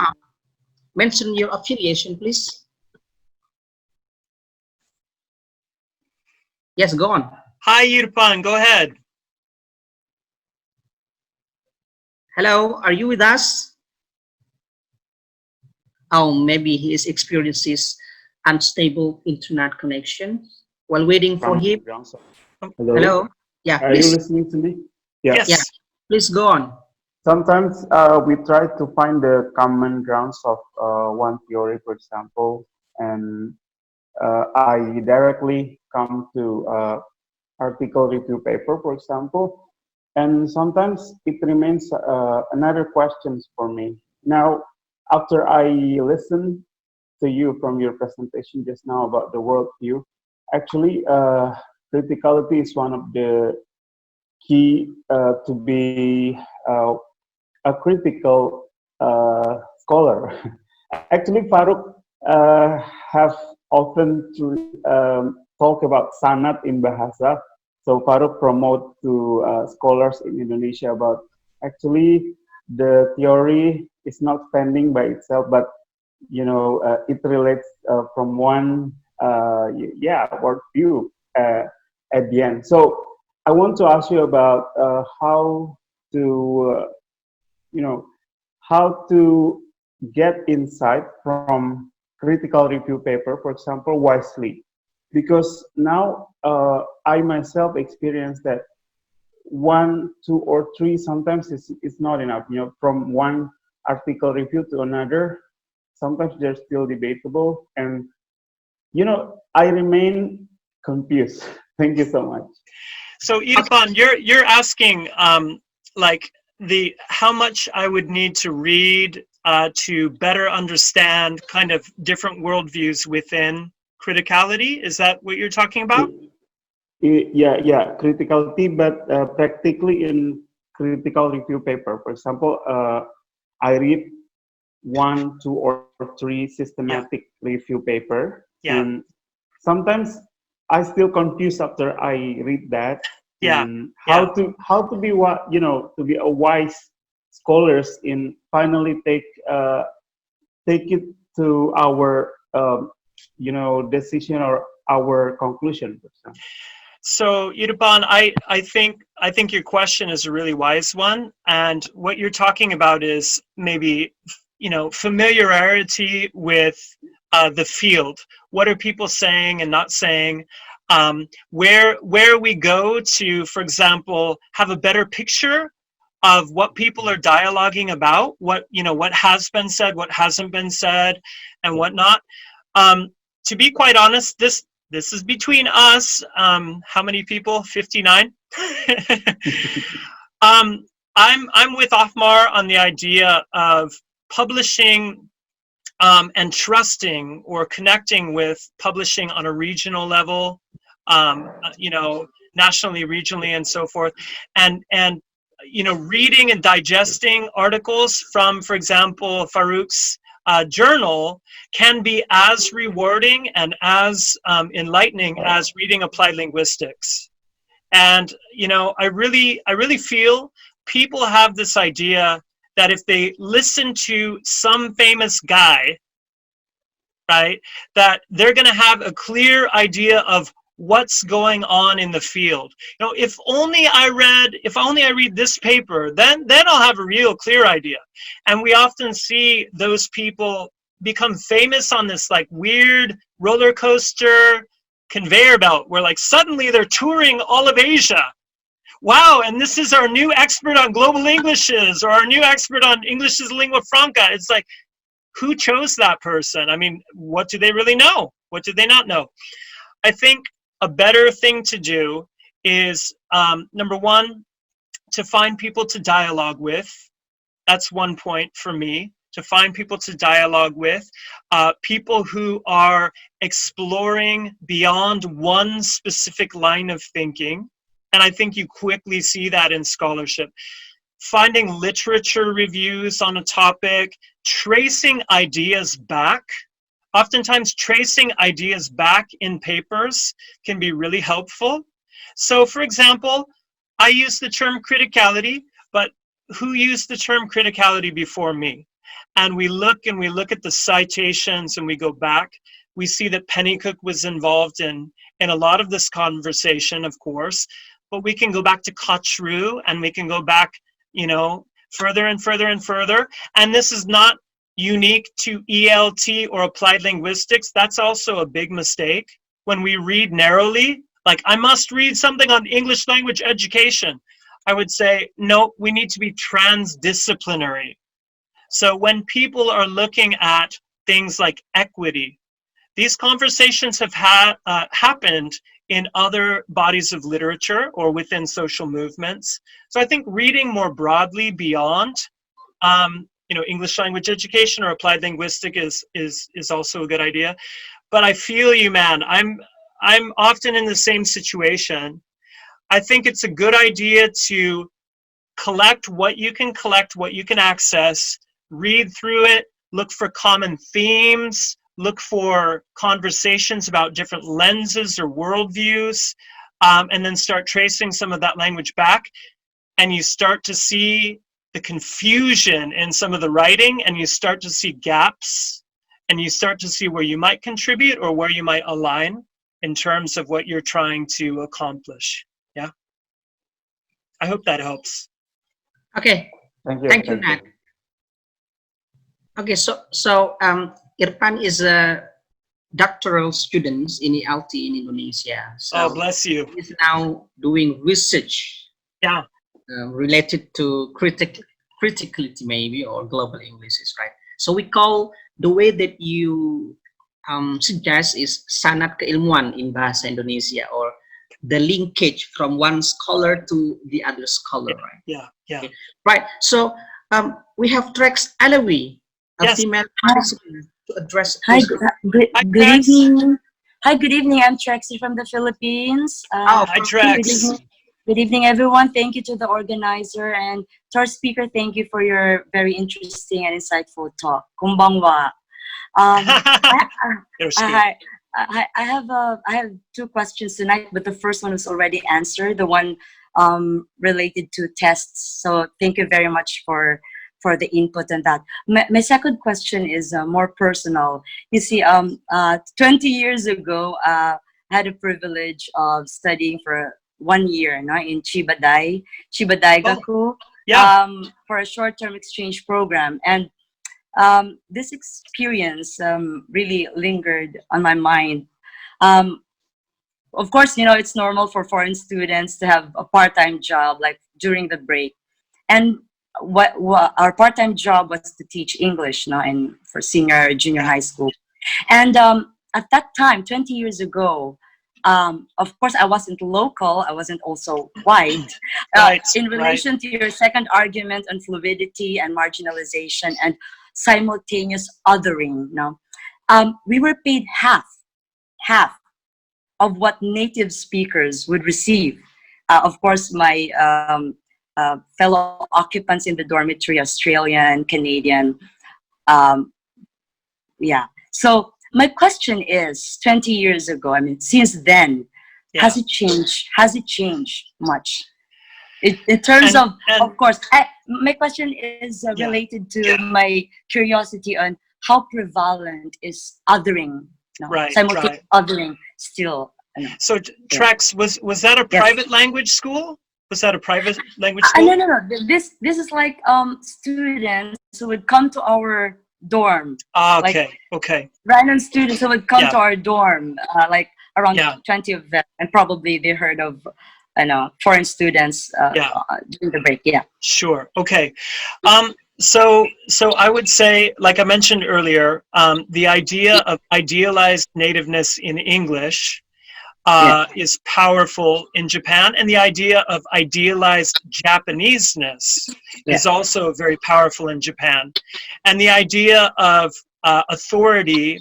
Mention your affiliation, please. Yes, go on. Hi, Irfan, go ahead. Hello, are you with us? Oh, maybe he is experiencing unstable internet connection. While waiting for him. Hello? Hello? Yeah, Are please. you listening to me? Yeah. Yes. Yeah, please go on. Sometimes we try to find the common grounds of one theory, for example, and I directly come to article review paper, for example, and sometimes it remains another questions for me. Now, after I listen to you from your presentation just now about the worldview, actually, criticality is one of the key to be a critical scholar. Actually, Farooq have often talk about sanat in bahasa. So Farooq promote to scholars in Indonesia about actually the theory is not standing by itself, but you know it relates from one worldview at the end. So I want to ask you about how to how to get insight from critical review paper, for example, wisely, because now I myself experience that 1, 2, or 3 sometimes is not enough. You know, from one article review to another, sometimes they're still debatable, and you know I remain confused. Thank you so much. So Irfan, you're asking like how much I would need to read to better understand kind of different worldviews within criticality. Is that what you're talking about? Yeah, criticality, but practically in critical review paper. For example, I read 1, 2, or 3 systematic review paper, and sometimes I still confused after I read that. And how to be to be a wise scholars in finally take it to our decision or our conclusion. So Irfan, I think your question is a really wise one, and what you're talking about is maybe familiarity with the field. What are people saying and not saying? Where we go to, for example, have a better picture of what people are dialoguing about, what has been said, what hasn't been said, and whatnot. To be quite honest, this is between us. How many people? 59. I'm with Ahmar on the idea of publishing and trusting or connecting with publishing on a regional level, nationally, regionally, and so forth, and reading and digesting articles from, for example, Farooq's journal can be as rewarding and as enlightening as reading applied linguistics. And I really feel people have this idea that if they listen to some famous guy, right, that they're going to have a clear idea of what's going on in the field. You know, if only I read this paper, then I'll have a real clear idea. And we often see those people become famous on this like weird roller coaster conveyor belt where like suddenly they're touring all of Asia. Wow, and this is our new expert on global Englishes, or our new expert on English as lingua franca. It's like, who chose that person? I mean, what do they really know? What do they not know? I think a better thing to do is, number one, to find people to dialogue with. That's one point for me, to find people to dialogue with, people who are exploring beyond one specific line of thinking. And I think you quickly see that in scholarship. Finding literature reviews on a topic, tracing ideas back. Oftentimes tracing ideas back in papers can be really helpful. So for example, I use the term criticality, but who used the term criticality before me? And we look at the citations and we go back. We see that Pennycook was involved in a lot of this conversation, of course, but we can go back to Kochru and we can go back, you know, further and further and further. And this is not unique to ELT or applied linguistics. That's also a big mistake. When we read narrowly, like I must read something on English language education, I would say, no, we need to be transdisciplinary. So when people are looking at things like equity, these conversations have happened in other bodies of literature or within social movements. So I think reading more broadly beyond you know, English language education or applied linguistic is also a good idea. But I feel you, man. I'm often in the same situation. I think it's a good idea to collect what you can access, read through it, look for common themes, look for conversations about different lenses or worldviews, and then start tracing some of that language back. And you start to see the confusion in some of the writing, and you start to see gaps, and you start to see where you might contribute or where you might align in terms of what you're trying to accomplish. Yeah. I hope that helps. Okay. Thank you, Nat. Okay, so Irfan is a doctoral student in ELT in Indonesia. So oh, bless you. He's now doing research. Yeah. Related to criticality maybe, or global Englishes, right? So we call the way that you suggest is sanad keilmuan in bahasa Indonesia, or the linkage from one scholar to the other scholar, right? Yeah, yeah. Okay. Right. So we have Trex Alawi, a female participant, to address. Hi, good evening. Hi, good evening. I'm Trexie from the Philippines. Hi, Trex. Good evening, everyone. Thank you to the organizer, and to our speaker, thank you for your very interesting and insightful talk. Kumbangwa. I have two questions tonight, but the first one was already answered, the one related to tests. So thank you very much for the input on that. My second question is more personal. You see, 20 years ago, I had the privilege of studying for 1 year in Chibaday Gaku, for a short-term exchange program. And this experience really lingered on my mind. Of course, it's normal for foreign students to have a part-time job like during the break. And what our part-time job was to teach English and for senior, junior high school. And at that time, 20 years ago, of course, I wasn't local. I wasn't also white. In relation to your second argument on fluidity and marginalization and simultaneous othering, we were paid half of what native speakers would receive. Of course, my fellow occupants in the dormitory, Australian, Canadian, So my question is, 20 years ago, since then, has it changed? Has it changed much? In terms of course, my question is related to my curiosity on how prevalent is othering, simultaneous othering still So Trex, was that a private language school? Was that a private language school? No. This is like students who would come to our dorm. Okay, like, okay. Random students who would come to our dorm, like around 20 of them, and probably they heard of, foreign students during the break. Yeah. Sure. Okay. So I would say, like I mentioned earlier, the idea of idealized nativeness in English is powerful in Japan, and the idea of idealized Japaneseness is also very powerful in Japan. And the idea of authority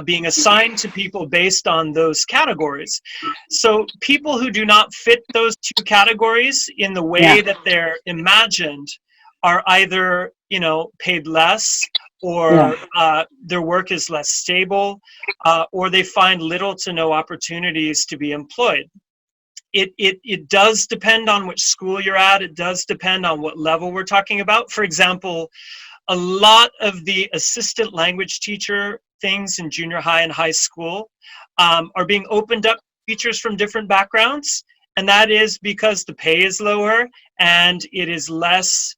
being assigned to people based on those categories. So people who do not fit those two categories in the way that they're imagined are either, paid less, or their work is less stable, or they find little to no opportunities to be employed. It does depend on which school you're at. It does depend on what level we're talking about. For example, a lot of the assistant language teacher things in junior high and high school are being opened up to teachers from different backgrounds, and that is because the pay is lower and it is less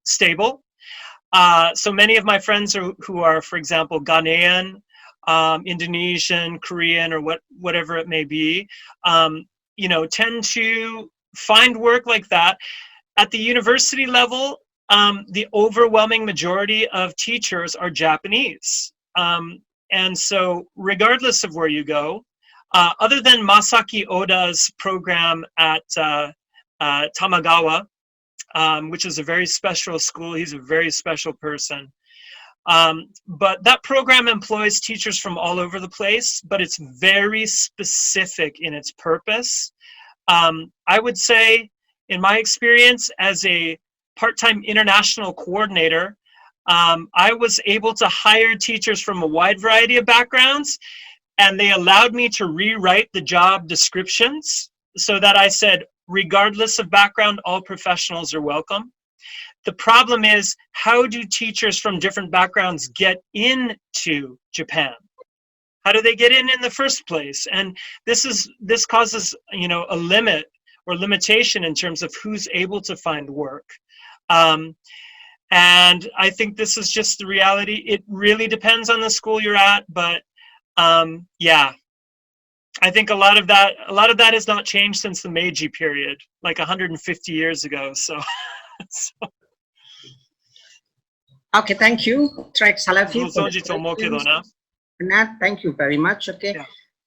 stable. So many of my friends who are, for example, Ghanaian, Indonesian, Korean, or whatever it may be, tend to find work like that. At the university level, the overwhelming majority of teachers are Japanese. And so regardless of where you go, other than Masaki Oda's program at Tamagawa, which is a very special school, he's a very special person. But that program employs teachers from all over the place, but it's very specific in its purpose. I would say, in my experience as a part-time international coordinator, I was able to hire teachers from a wide variety of backgrounds, and they allowed me to rewrite the job descriptions so that I said, regardless of background, all professionals are welcome. The problem is, how do teachers from different backgrounds get into Japan? How do they get in the first place? And this causes, a limit or limitation in terms of who's able to find work. And I think this is just the reality. It really depends on the school you're at, but I think a lot of that has not changed since the Meiji period, like 150 years ago. So. Okay, thank you, Trex Halafi. Nat, thank you very much. Okay,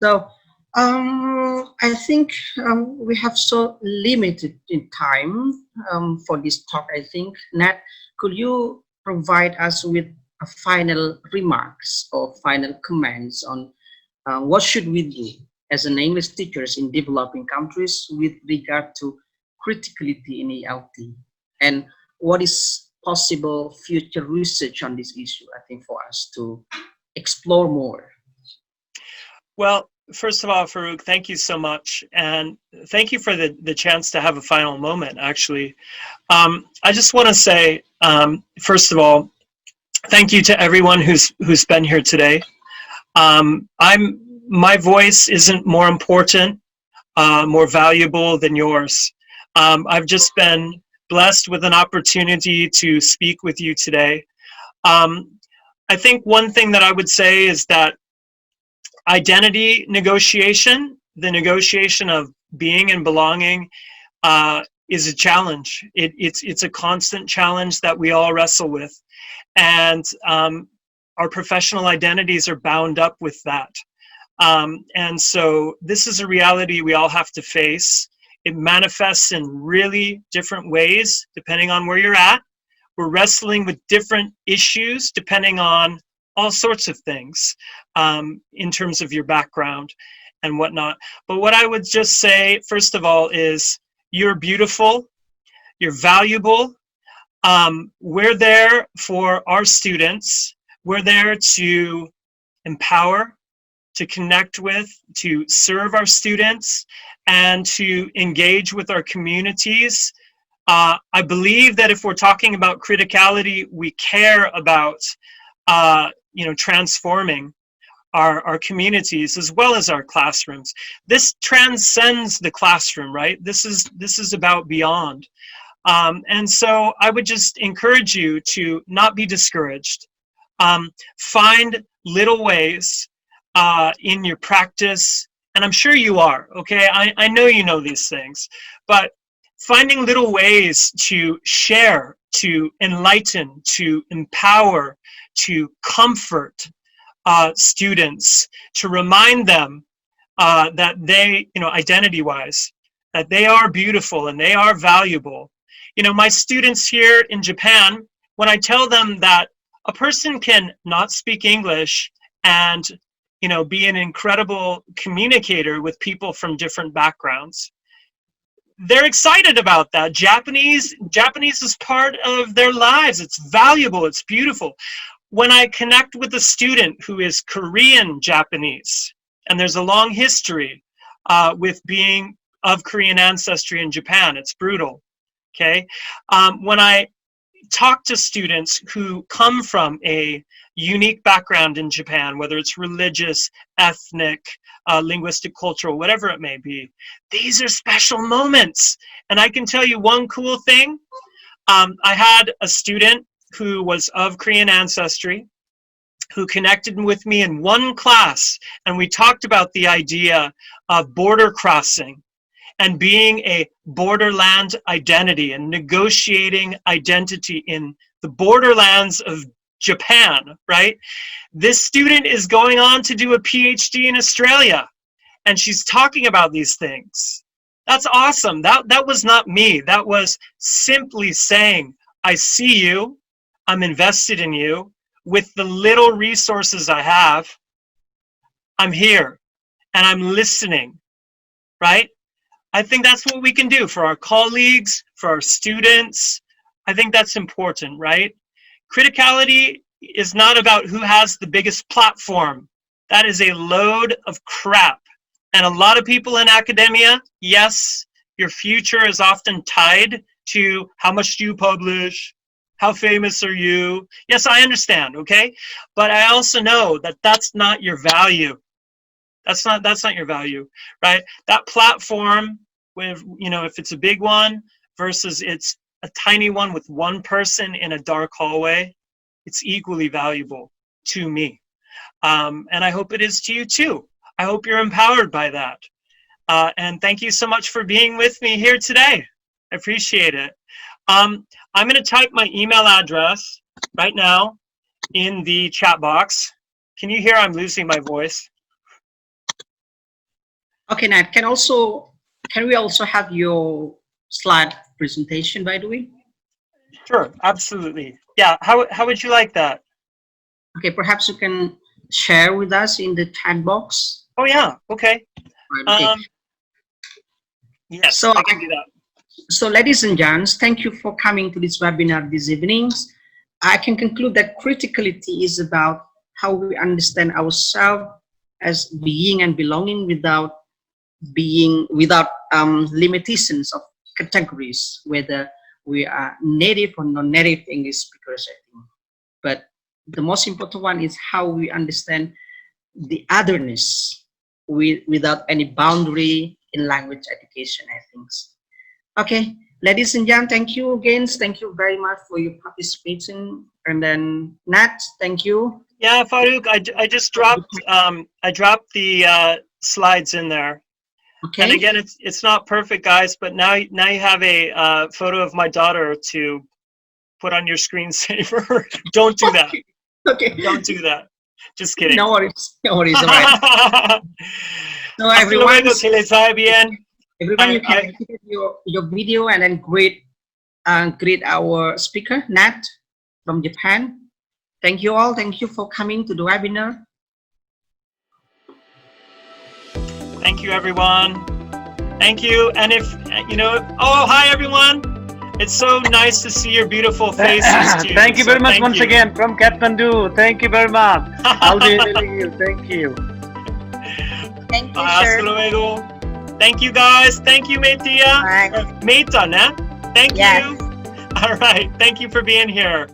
so I think we have so limited in time for this talk. I think, Nat, could you provide us with a final remarks or final comments on what should we do as an English teachers in developing countries with regard to criticality in ELT, and what is possible future research on this issue, I think, for us to explore more? Well, first of all, Farouk, thank you so much. And thank you for the chance to have a final moment, actually. I just want to say, first of all, thank you to everyone who's been here today. My voice isn't more important, more valuable than yours. I've just been blessed with an opportunity to speak with you today. I think one thing that I would say is that identity negotiation, the negotiation of being and belonging, is a challenge. It's a constant challenge that we all wrestle with. And our professional identities are bound up with that. And so this is a reality we all have to face. It manifests in really different ways, depending on where you're at. We're wrestling with different issues, depending on all sorts of things, in terms of your background and whatnot. But what I would just say, first of all, is you're beautiful, you're valuable. We're there for our students. We're there to empower, to connect with, to serve our students, and to engage with our communities. I believe that if we're talking about criticality, we care about transforming. our communities as well as our classrooms. This transcends the classroom, right? This is about beyond. And so I would just encourage you to not be discouraged. Find little ways in your practice, and I'm sure you are, okay? I know you know these things, but finding little ways to share, to enlighten, to empower, to comfort students, to remind them that they, identity-wise, that they are beautiful and they are valuable. My students here in Japan, when I tell them that a person can not speak English and, be an incredible communicator with people from different backgrounds, they're excited about that. Japanese is part of their lives. It's valuable. It's beautiful. When I connect with a student who is Korean Japanese, and there's a long history with being of Korean ancestry in Japan, it's brutal. Okay. When I talk to students who come from a unique background in Japan, whether it's religious, ethnic, linguistic, cultural, whatever it may be, these are special moments. And I can tell you one cool thing. I had a student who was of Korean ancestry who connected with me in one class, and we talked about the idea of border crossing and being a borderland identity and negotiating identity in the borderlands of Japan, right? This student is going on to do a PhD in Australia, and she's talking about these things. That's awesome. That was not me. That was simply saying, I see you, I'm invested in you, with the little resources I have, I'm here, and I'm listening, right? I think that's what we can do for our colleagues, for our students. I think that's important, right? Criticality is not about who has the biggest platform. That is a load of crap. And a lot of people in academia, yes, your future is often tied to how much do you publish, how famous are you? Yes, I understand, okay? But I also know that that's not your value. That's not your value, right? That platform, with, if it's a big one versus it's a tiny one with one person in a dark hallway, it's equally valuable to me. And I hope it is to you too. I hope you're empowered by that. And thank you so much for being with me here today. I appreciate it. I'm going to type my email address right now in the chat box. Can you hear I'm losing my voice? Okay, Nat, can we also have your slide presentation, by the way? Sure, absolutely. Yeah, how would you like that? Okay, perhaps you can share with us in the chat box. Oh yeah, okay. Right, okay. Yes, so I can do that. So ladies and gents, thank you for coming to this webinar this evening. I can conclude that criticality is about how we understand ourselves as being and belonging without limitations of categories, whether we are native or non-native English speakers, I think. But the most important one is how we understand the otherness without any boundary in language education, I think. Okay, ladies and gentlemen, thank you again. Thank you very much for your participation. And then Nat, thank you. Yeah, Farouk, I just dropped I dropped the slides in there. Okay. And again, it's not perfect, guys, but now you have a photo of my daughter to put on your screensaver. Don't do that. Okay. Don't do that. Just kidding. No worries. No worries. All right. So everyone, you can keep your video and then greet our speaker, Nat, from Japan. Thank you all. Thank you for coming to the webinar. Thank you, everyone. Thank you. And if, oh, hi, everyone. It's so nice to see your beautiful faces, too. Thank you very much once again from Kathmandu. Thank you very much. I'll be emailing you. Thank you. Thank you, Hasta luego. Thank you, guys. Thank you, Metia. Bye. Meta, nah? Thank Yes. you. All right. Thank you for being here.